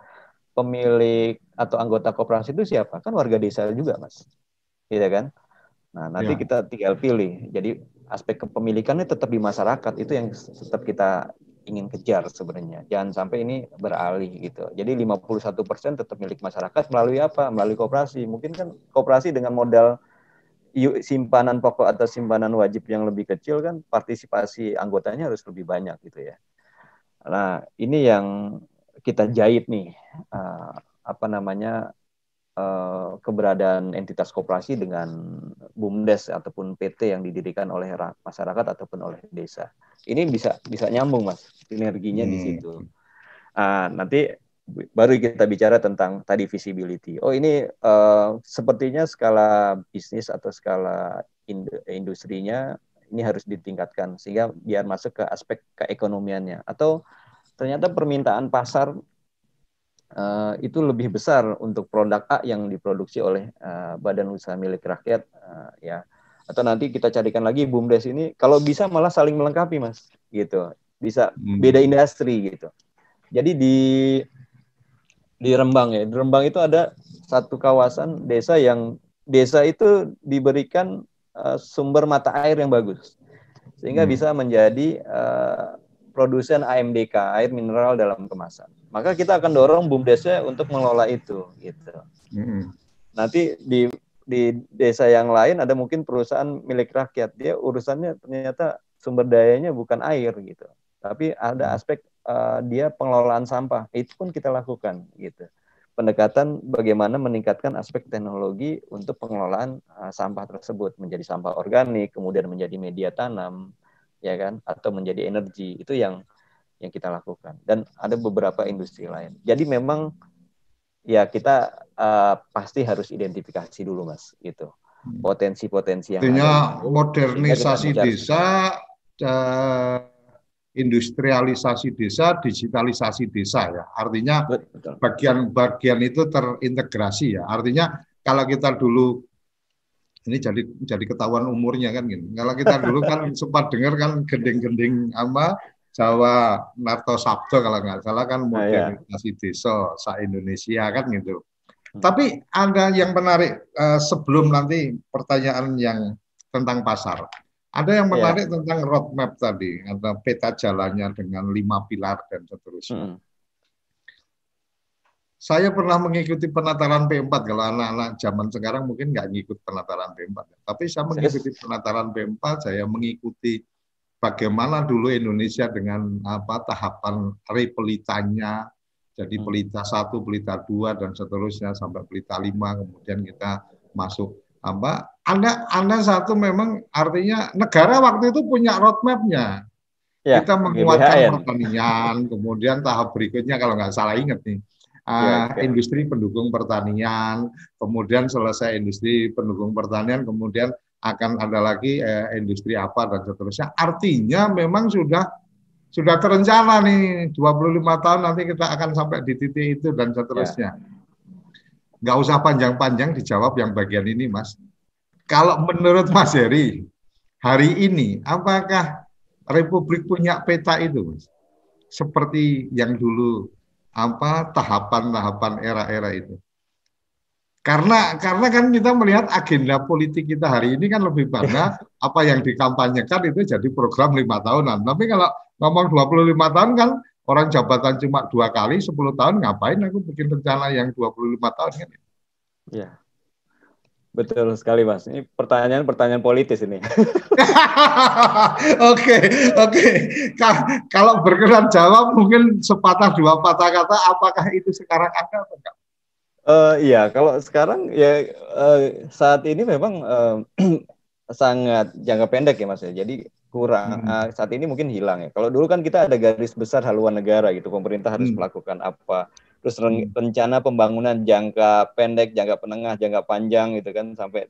pemilik atau anggota koperasi itu siapa? Kan warga desa juga, Mas. Gitu kan? Nah, nanti kita tinggal pilih. Jadi aspek kepemilikannya tetap di masyarakat, itu yang tetap kita ingin kejar sebenarnya. Jangan sampai ini beralih gitu. Jadi 51% tetap milik masyarakat melalui apa? Melalui koperasi. Mungkin kan koperasi dengan modal simpanan pokok atau simpanan wajib yang lebih kecil kan partisipasi anggotanya harus lebih banyak gitu ya. Nah, ini yang kita jahit nih keberadaan entitas koperasi dengan BUMDes ataupun PT yang didirikan oleh masyarakat ataupun oleh desa. Ini bisa nyambung, Mas, sinerginya di situ. Nanti baru kita bicara tentang tadi visibility. Ini sepertinya skala bisnis atau skala industrinya ini harus ditingkatkan sehingga biar masuk ke aspek keekonomiannya. Atau ternyata permintaan pasar itu lebih besar untuk produk A yang diproduksi oleh badan usaha milik rakyat, ya. Atau nanti kita carikan lagi BUMDes ini kalau bisa malah saling melengkapi, Mas, gitu. Bisa beda industri gitu. Jadi di Rembang ya, di Rembang itu ada satu kawasan desa yang desa itu diberikan sumber mata air yang bagus sehingga bisa menjadi produsen AMDK, air mineral dalam kemasan. Maka kita akan dorong BUMDesnya untuk mengelola itu, gitu. Nanti di desa yang lain ada mungkin perusahaan milik rakyat, dia urusannya ternyata sumber dayanya bukan air, gitu. Tapi ada aspek dia pengelolaan sampah, itu pun kita lakukan, gitu. Pendekatan bagaimana meningkatkan aspek teknologi untuk pengelolaan sampah tersebut menjadi sampah organik, kemudian menjadi media tanam, ya kan, atau menjadi energi, itu yang kita lakukan. Dan ada beberapa industri lain. Jadi memang ya kita pasti harus identifikasi dulu, Mas, gitu. Potensi-potensi yang artinya ada. Modernisasi desa, industrialisasi desa, digitalisasi desa ya. Artinya bagian-bagian itu terintegrasi ya. Artinya kalau kita dulu ini jadi ketahuan umurnya kan gitu. Kalau kita dulu kan sempat dengar kan gending-gending Jawa Narto Sabdo kalau nggak salah kan modernisasi desa se-Indonesia kan gitu. Tapi ada yang menarik sebelum nanti pertanyaan yang tentang pasar. Ada yang menarik tentang roadmap tadi, ada peta jalannya dengan 5 pilar dan seterusnya. Saya pernah mengikuti penataran P4, kalau anak-anak zaman sekarang mungkin nggak ngikut penataran P4. Tapi saya mengikuti penataran P4, saya mengikuti bagaimana dulu Indonesia dengan tahapan repelitanya, jadi pelita 1, pelita 2, dan seterusnya sampai pelita 5, kemudian kita masuk. Anda satu memang artinya negara waktu itu punya roadmap-nya. kita menguatkan GBHN. pertanian, kemudian tahap berikutnya kalau nggak salah ingat nih, industri pendukung pertanian, kemudian selesai industri pendukung pertanian, kemudian akan ada lagi industri apa dan seterusnya. Artinya memang sudah terencana nih 25 tahun nanti kita akan sampai di titik itu dan seterusnya. Nggak usah panjang-panjang dijawab yang bagian ini, Mas. Kalau menurut Mas Heri, hari ini apakah Republik punya peta itu, Mas? Seperti yang dulu tahapan-tahapan era-era itu. Karena kan kita melihat agenda politik kita hari ini kan lebih pada apa yang dikampanyekan itu jadi program 5 tahunan. Tapi kalau ngomong 25 tahun kan orang jabatan cuma 2 kali 10 tahun, ngapain aku bikin rencana yang 25 tahun kan? Ya. Betul sekali, Mas. Ini pertanyaan politis ini. Oke. Kalau berkenan jawab mungkin sepatah dua patah kata, apakah itu sekarang ada atau enggak? Iya, kalau sekarang ya saat ini memang sangat jangka pendek ya, Mas. Jadi kurang saat ini mungkin hilang ya. Kalau dulu kan kita ada garis besar haluan negara gitu, pemerintah harus melakukan apa. Terus rencana pembangunan jangka pendek, jangka menengah, jangka panjang gitu kan sampai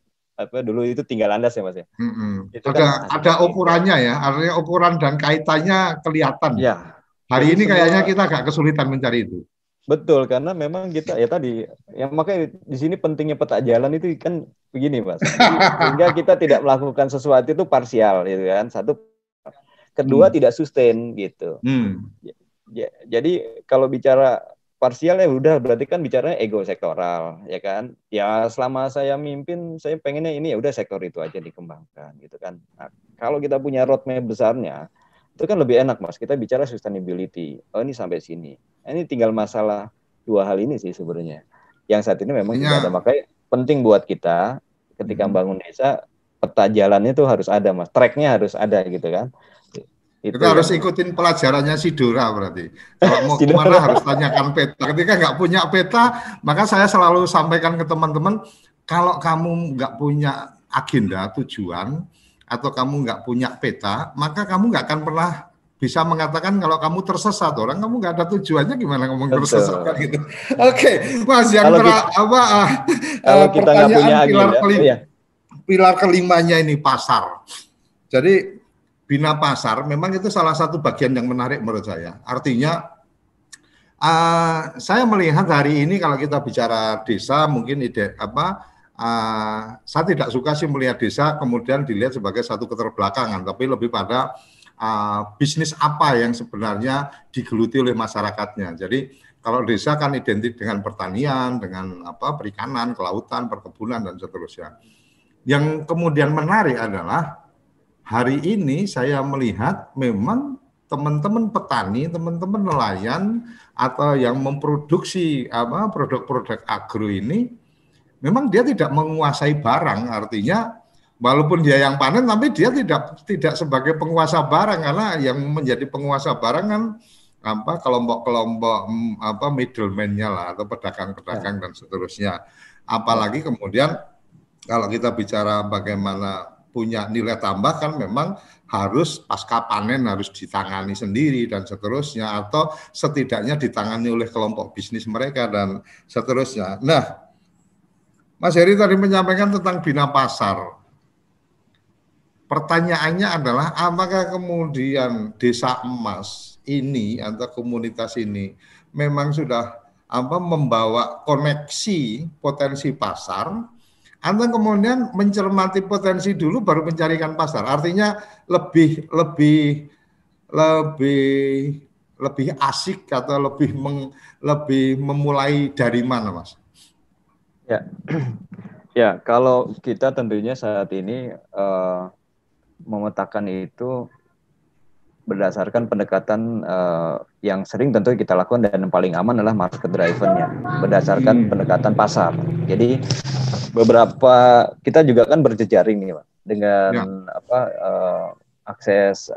dulu itu tinggal landas ya, Mas ya. Itu ada ukurannya ya, artinya ukuran dan kaitannya kelihatan. Ya. Hari ini kayaknya kita agak kesulitan mencari itu. Betul, karena memang kita ya tadi, yang makanya di sini pentingnya peta jalan itu kan begini, Mas. Sehingga kita tidak melakukan sesuatu itu parsial, gitu kan. Satu, kedua tidak sustain gitu. Jadi kalau bicara parsial ya udah berarti kan bicaranya ego sektoral, ya kan? Ya selama saya mimpin, saya pengennya ini ya udah sektor itu aja dikembangkan, gitu kan. Nah, kalau kita punya roadmap besarnya, itu kan lebih enak, Mas. Kita bicara sustainability. Oh ini sampai sini. Ini tinggal masalah 2 hal ini sih sebenarnya. Yang saat ini memang tidak ada. Makanya penting buat kita ketika bangun desa, peta jalannya itu harus ada, Mas. Tracknya harus ada gitu kan. Kita harus ikutin pelajarannya si Dora berarti. Kalau mau kemana harus tanyakan peta. Ketika nggak punya peta, maka saya selalu sampaikan ke teman-teman, kalau kamu nggak punya agenda, tujuan, atau kamu nggak punya peta, maka kamu nggak akan pernah bisa mengatakan kalau kamu tersesat. Orang kamu nggak ada tujuannya, gimana ngomong tersesat kan gitu. Oke, Mas, yang kita nggak punya agenda, pilar kelimanya ini pasar. Jadi Bina pasar memang itu salah satu bagian yang menarik menurut saya. Artinya saya melihat hari ini kalau kita bicara desa mungkin saya tidak suka sih melihat desa kemudian dilihat sebagai satu keterbelakangan, tapi lebih pada bisnis apa yang sebenarnya digeluti oleh masyarakatnya. Jadi kalau desa kan identik dengan pertanian, dengan perikanan, kelautan, perkebunan dan seterusnya. Yang kemudian menarik adalah hari ini saya melihat memang teman-teman petani, teman-teman nelayan atau yang memproduksi produk-produk agro ini memang dia tidak menguasai barang, artinya walaupun dia yang panen tapi dia tidak sebagai penguasa barang, karena yang menjadi penguasa barang kan kelompok-kelompok middleman-nya lah atau pedagang-pedagang dan seterusnya. Apalagi kemudian kalau kita bicara bagaimana punya nilai tambah kan memang harus pasca panen harus ditangani sendiri dan seterusnya, atau setidaknya ditangani oleh kelompok bisnis mereka dan seterusnya. Nah, Mas Heri tadi menyampaikan tentang bina pasar. Pertanyaannya adalah apakah kemudian desa emas ini atau komunitas ini memang sudah membawa koneksi potensi pasar, atau kemudian mencermati potensi dulu baru mencarikan pasar. Artinya lebih asik atau lebih memulai dari mana, Mas? Ya, kalau kita tentunya saat ini memetakan itu berdasarkan pendekatan yang sering tentu kita lakukan dan yang paling aman adalah market driven-nya, berdasarkan pendekatan pasar. Jadi beberapa kita juga kan berjejaring nih, Pak, dengan akses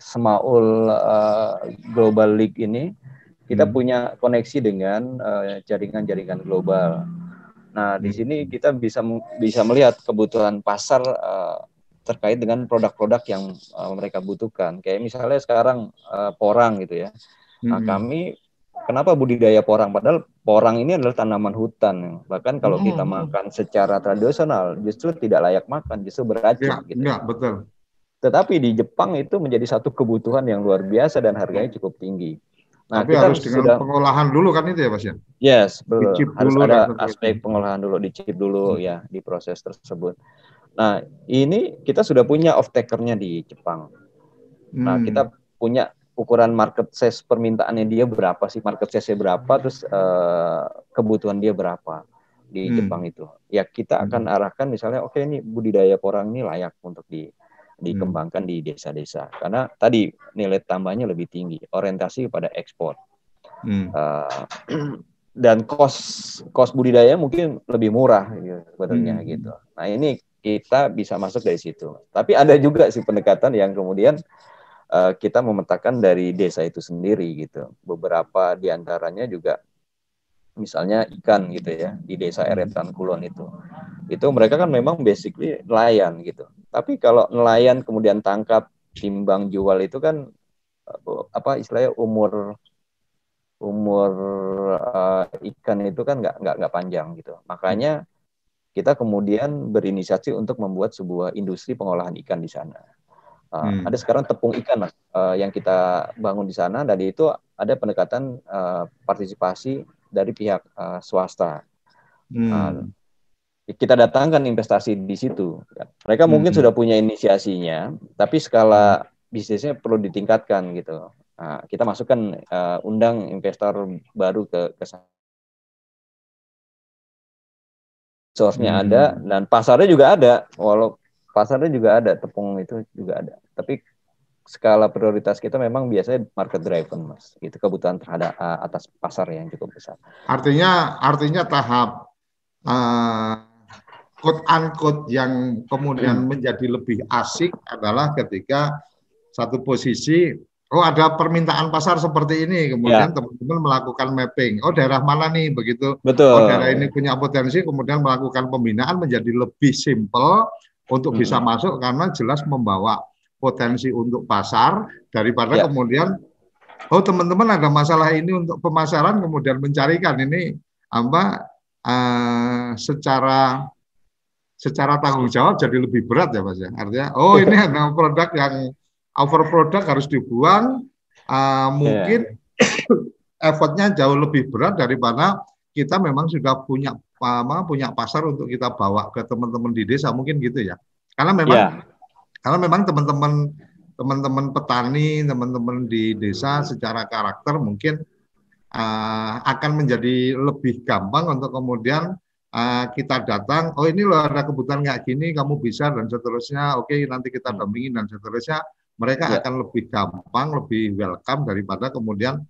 Semaul Global League ini kita punya koneksi dengan jaringan-jaringan global. Nah, di sini kita bisa melihat kebutuhan pasar terkait dengan produk-produk yang mereka butuhkan. Kayak misalnya sekarang porang gitu ya. Nah, kami kenapa budidaya porang? Padahal porang ini adalah tanaman hutan. Bahkan kalau kita makan secara tradisional, justru tidak layak makan, justru beracun. Gitu. Ya, betul. Tetapi di Jepang itu menjadi satu kebutuhan yang luar biasa dan harganya cukup tinggi. Nah, tapi kita harus dengan pengolahan dulu kan itu ya Mas ya? Yes, betul. Harus dulu ada aspek pengolahan dulu, dicip dulu ya di proses tersebut. Nah, ini kita sudah punya off-taker-nya di Jepang. Nah, kita punya ukuran market size permintaannya dia berapa sih, market size-nya berapa, terus kebutuhan dia berapa di Jepang itu. Ya, kita akan arahkan misalnya, oke, ini budidaya porang ini layak untuk dikembangkan di desa-desa. Karena tadi nilai tambahnya lebih tinggi, orientasi pada ekspor. Dan cost budidaya mungkin lebih murah gitu, sebenarnya gitu. Nah, ini kita bisa masuk dari situ. Tapi ada juga sih pendekatan yang kemudian kita memetakan dari desa itu sendiri gitu. Beberapa diantaranya juga misalnya ikan gitu ya, di desa Eretan Kulon itu mereka kan memang basically nelayan gitu. Tapi kalau nelayan kemudian tangkap, timbang, jual itu kan apa istilahnya umur ikan itu kan nggak panjang gitu. Makanya kita kemudian berinisiasi untuk membuat sebuah industri pengolahan ikan di sana. Ada sekarang tepung ikan yang kita bangun di sana, dan itu ada pendekatan partisipasi dari pihak swasta. Kita datangkan investasi di situ. Mereka mungkin sudah punya inisiasinya, tapi skala bisnisnya perlu ditingkatkan gitu. Nah, kita masukkan undang investor baru ke sana. Source-nya ada dan pasarnya juga ada. Walau pasarnya juga ada, tepung itu juga ada. Tapi skala prioritas kita memang biasanya market driven, Mas. Itu kebutuhan terhadap atas pasar yang cukup besar. Artinya tahap quote unquote yang kemudian menjadi lebih asik adalah ketika satu posisi ada permintaan pasar seperti ini, kemudian teman-teman melakukan mapping, daerah mana nih begitu. Betul. Daerah ini punya potensi, kemudian melakukan pembinaan menjadi lebih simpel untuk bisa masuk karena jelas membawa potensi untuk pasar daripada kemudian teman-teman ada masalah ini untuk pemasaran, kemudian mencarikan ini secara tanggung jawab jadi lebih berat ya Mas ya. Artinya ini ada produk yang over produk harus dibuang, mungkin effortnya jauh lebih berat daripada kita memang sudah punya pasar untuk kita bawa ke teman-teman di desa, mungkin gitu ya. Karena memang teman-teman petani, teman-teman di desa secara karakter mungkin akan menjadi lebih gampang untuk kemudian kita datang, ini loh ada kebutuhan kayak gini, kamu bisa dan seterusnya, oke nanti kita dampingi dan seterusnya. Mereka akan lebih gampang, lebih welcome daripada kemudian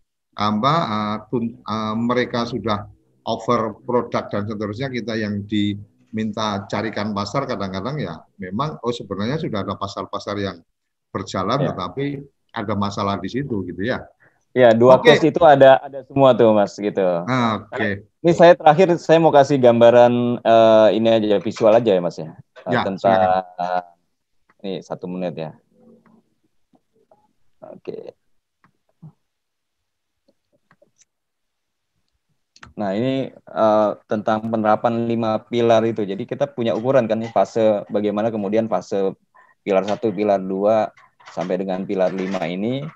mereka sudah over produk dan seterusnya, kita yang diminta carikan pasar kadang-kadang ya memang sebenarnya sudah ada pasar-pasar yang berjalan tetapi ada masalah di situ gitu ya. Ya, dua case itu ada semua tuh Mas gitu. Ini saya mau kasih gambaran ini aja, visual aja ya Mas ya. Tentang ini 1 menit ya. Nah, ini tentang penerapan 5 pilar itu. Jadi kita punya ukuran kan nih, fase bagaimana kemudian fase pilar 1, pilar 2 sampai dengan pilar 5 ini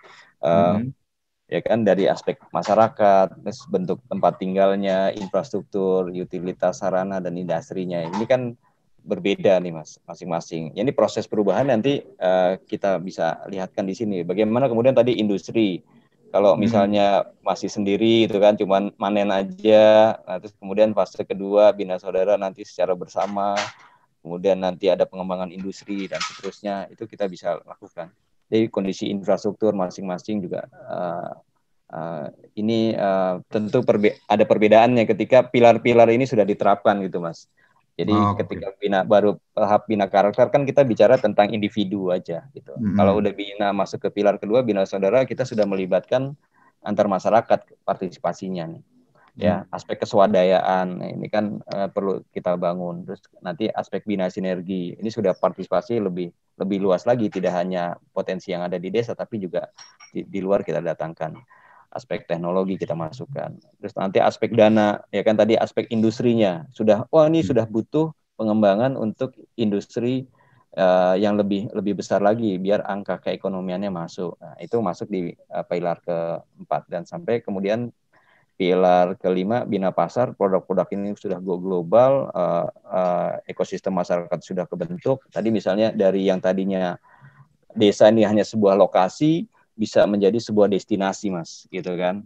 ya kan, dari aspek masyarakat, bentuk tempat tinggalnya, infrastruktur, utilitas sarana dan industrinya. Ini kan berbeda nih Mas, masing-masing. Ini proses perubahan nanti kita bisa lihatkan di sini. Bagaimana kemudian tadi industri, kalau misalnya masih sendiri itu kan cuman manen aja, terus kemudian fase kedua bina saudara nanti secara bersama, kemudian nanti ada pengembangan industri dan seterusnya, itu kita bisa lakukan. Jadi kondisi infrastruktur masing-masing juga ini tentu ada perbedaannya ketika pilar-pilar ini sudah diterapkan gitu Mas. Jadi ketika baru tahap bina karakter kan kita bicara tentang individu aja gitu. Kalau udah bina masuk ke pilar kedua, bina saudara, kita sudah melibatkan antar masyarakat partisipasinya nih. Ya, aspek keswadayaan ini kan perlu kita bangun. Terus nanti aspek bina sinergi ini sudah partisipasi lebih luas lagi, tidak hanya potensi yang ada di desa tapi juga di luar kita datangkan. Aspek teknologi kita masukkan. Terus nanti aspek dana, ya kan tadi aspek industrinya sudah, ini sudah butuh pengembangan untuk industri yang lebih besar lagi biar angka keekonomiannya masuk. Nah, itu masuk di pilar keempat dan sampai kemudian pilar kelima, bina pasar, produk-produk ini sudah go global, ekosistem masyarakat sudah kebentuk. Tadi misalnya dari yang tadinya desa ini hanya sebuah lokasi, bisa menjadi sebuah destinasi, Mas, gitu kan.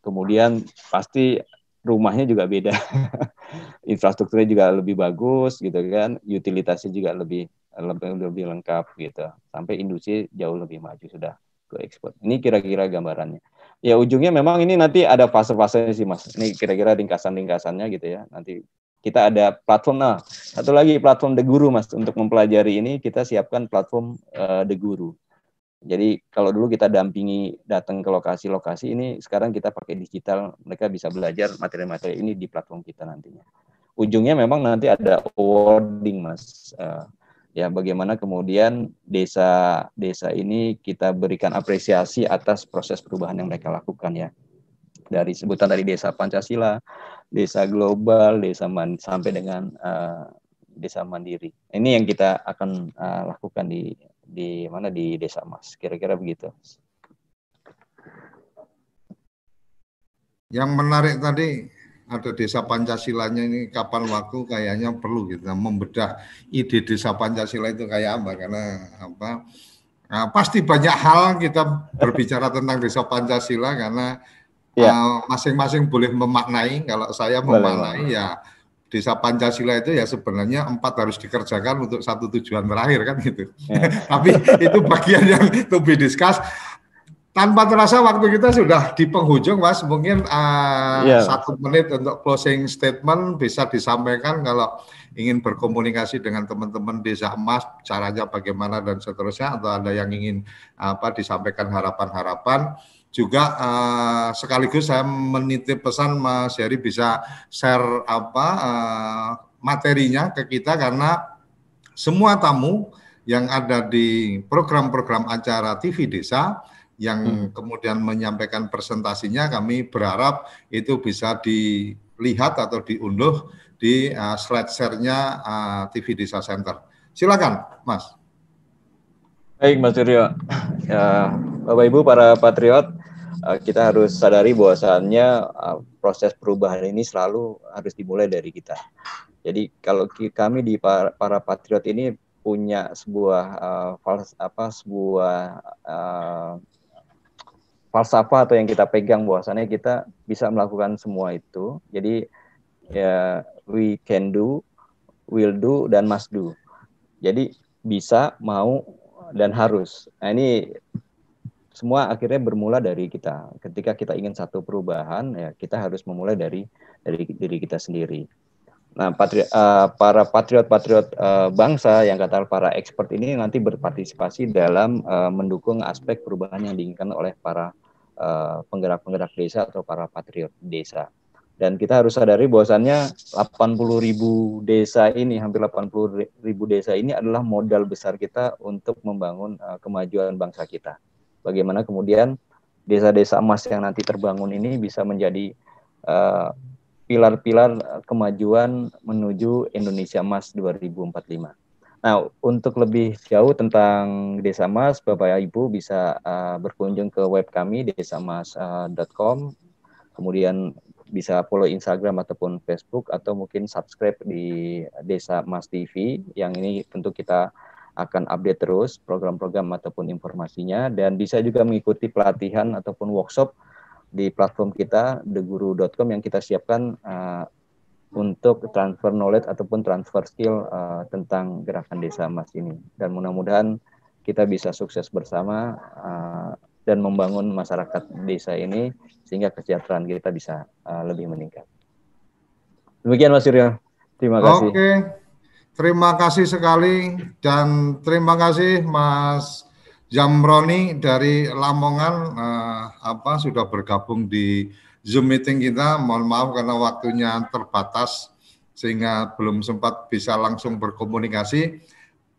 Kemudian pasti rumahnya juga beda, infrastrukturnya juga lebih bagus, gitu kan, utilitasnya juga lebih lengkap, gitu. Sampai industri jauh lebih maju sudah ke ekspor. Ini kira-kira gambarannya. Ya ujungnya memang ini nanti ada fase-fasenya sih, Mas. Ini kira-kira ringkasan-ringkasannya gitu ya. Nanti kita ada platform, satu lagi platform The Guru, Mas. Untuk mempelajari ini kita siapkan platform The Guru. Jadi kalau dulu kita dampingi datang ke lokasi-lokasi, ini sekarang kita pakai digital, mereka bisa belajar materi-materi ini di platform kita nantinya. Ujungnya memang nanti ada awarding, Mas. Ya bagaimana kemudian desa ini kita berikan apresiasi atas proses perubahan yang mereka lakukan ya. Dari sebutan tadi desa Pancasila, desa global, sampai dengan desa mandiri. Ini yang kita akan lakukan di Desa Mas. Kira-kira begitu. Yang menarik tadi ada desa Pancasilanya ini, kapan waktu kayaknya perlu kita membedah ide desa Pancasila itu kayak apa, karena pasti banyak hal kita berbicara tentang desa Pancasila karena masing-masing boleh memaknai. Kalau saya memaknai ya desa Pancasila itu ya sebenarnya 4 harus dikerjakan untuk satu tujuan terakhir kan gitu. Tapi itu bagian yang to be discussed. Tanpa terasa waktu kita sudah di penghujung, Mas. Mungkin 1 menit untuk closing statement bisa disampaikan kalau ingin berkomunikasi dengan teman-teman Desa Emas, caranya bagaimana dan seterusnya, atau ada yang ingin disampaikan harapan-harapan. Juga sekaligus saya menitip pesan Mas Heri bisa share materinya ke kita, karena semua tamu yang ada di program-program acara TV Desa yang kemudian menyampaikan presentasinya, kami berharap itu bisa dilihat atau diunduh di slide share-nya TV Desa Center. Silakan, Mas. Baik, Mas Suryo. Ya, Bapak Ibu para patriot, kita harus sadari bahwasannya proses perubahan ini selalu harus dimulai dari kita. Jadi kalau kami di para patriot ini punya sebuah falsafah atau yang kita pegang bahwasannya kita bisa melakukan semua itu. Jadi ya we can do, will do, dan must do. Jadi bisa, mau, dan harus. Nah ini semua akhirnya bermula dari kita. Ketika kita ingin satu perubahan, ya kita harus memulai dari diri kita sendiri. Nah, para patriot-patriot bangsa yang kata para expert ini nanti berpartisipasi dalam mendukung aspek perubahan yang diinginkan oleh para penggerak-penggerak desa atau para patriot desa. Dan kita harus sadari bahwasannya 80.000 desa ini, hampir 80.000 desa ini adalah modal besar kita untuk membangun kemajuan bangsa kita. Bagaimana kemudian desa-desa emas yang nanti terbangun ini bisa menjadi pilar-pilar kemajuan menuju Indonesia Emas 2045. Nah, untuk lebih jauh tentang Desa Emas, Bapak Ibu bisa berkunjung ke web kami desamas.com, kemudian bisa follow Instagram ataupun Facebook, atau mungkin subscribe di Desa Emas TV, yang ini tentu kita akan update terus program-program ataupun informasinya, dan bisa juga mengikuti pelatihan ataupun workshop di platform kita theguru.com yang kita siapkan untuk transfer knowledge ataupun transfer skill tentang gerakan Desa Emas ini. Dan mudah-mudahan kita bisa sukses bersama dan membangun masyarakat desa ini sehingga kesejahteraan kita bisa lebih meningkat. Demikian Mas Suryo. Terima kasih. Oke. Terima kasih sekali, dan terima kasih Mas Zamroni dari Lamongan sudah bergabung di Zoom meeting kita. Mohon maaf karena waktunya terbatas sehingga belum sempat bisa langsung berkomunikasi.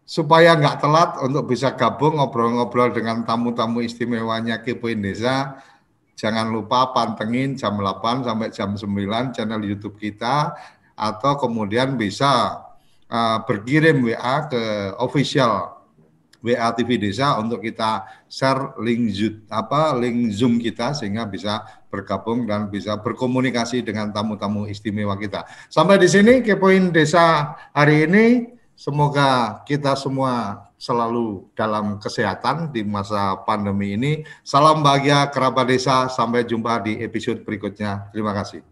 Supaya nggak telat untuk bisa gabung ngobrol-ngobrol dengan tamu-tamu istimewanya Kepoin Desa, jangan lupa pantengin jam 8 sampai jam 9 channel YouTube kita, atau kemudian bisa berkirim WA ke official WA TV Desa untuk kita share link Zoom kita sehingga bisa bergabung dan bisa berkomunikasi dengan tamu-tamu istimewa kita. Sampai di sini Kepoin Desa hari ini. Semoga kita semua selalu dalam kesehatan di masa pandemi ini. Salam bahagia kerabat desa. Sampai jumpa di episode berikutnya. Terima kasih.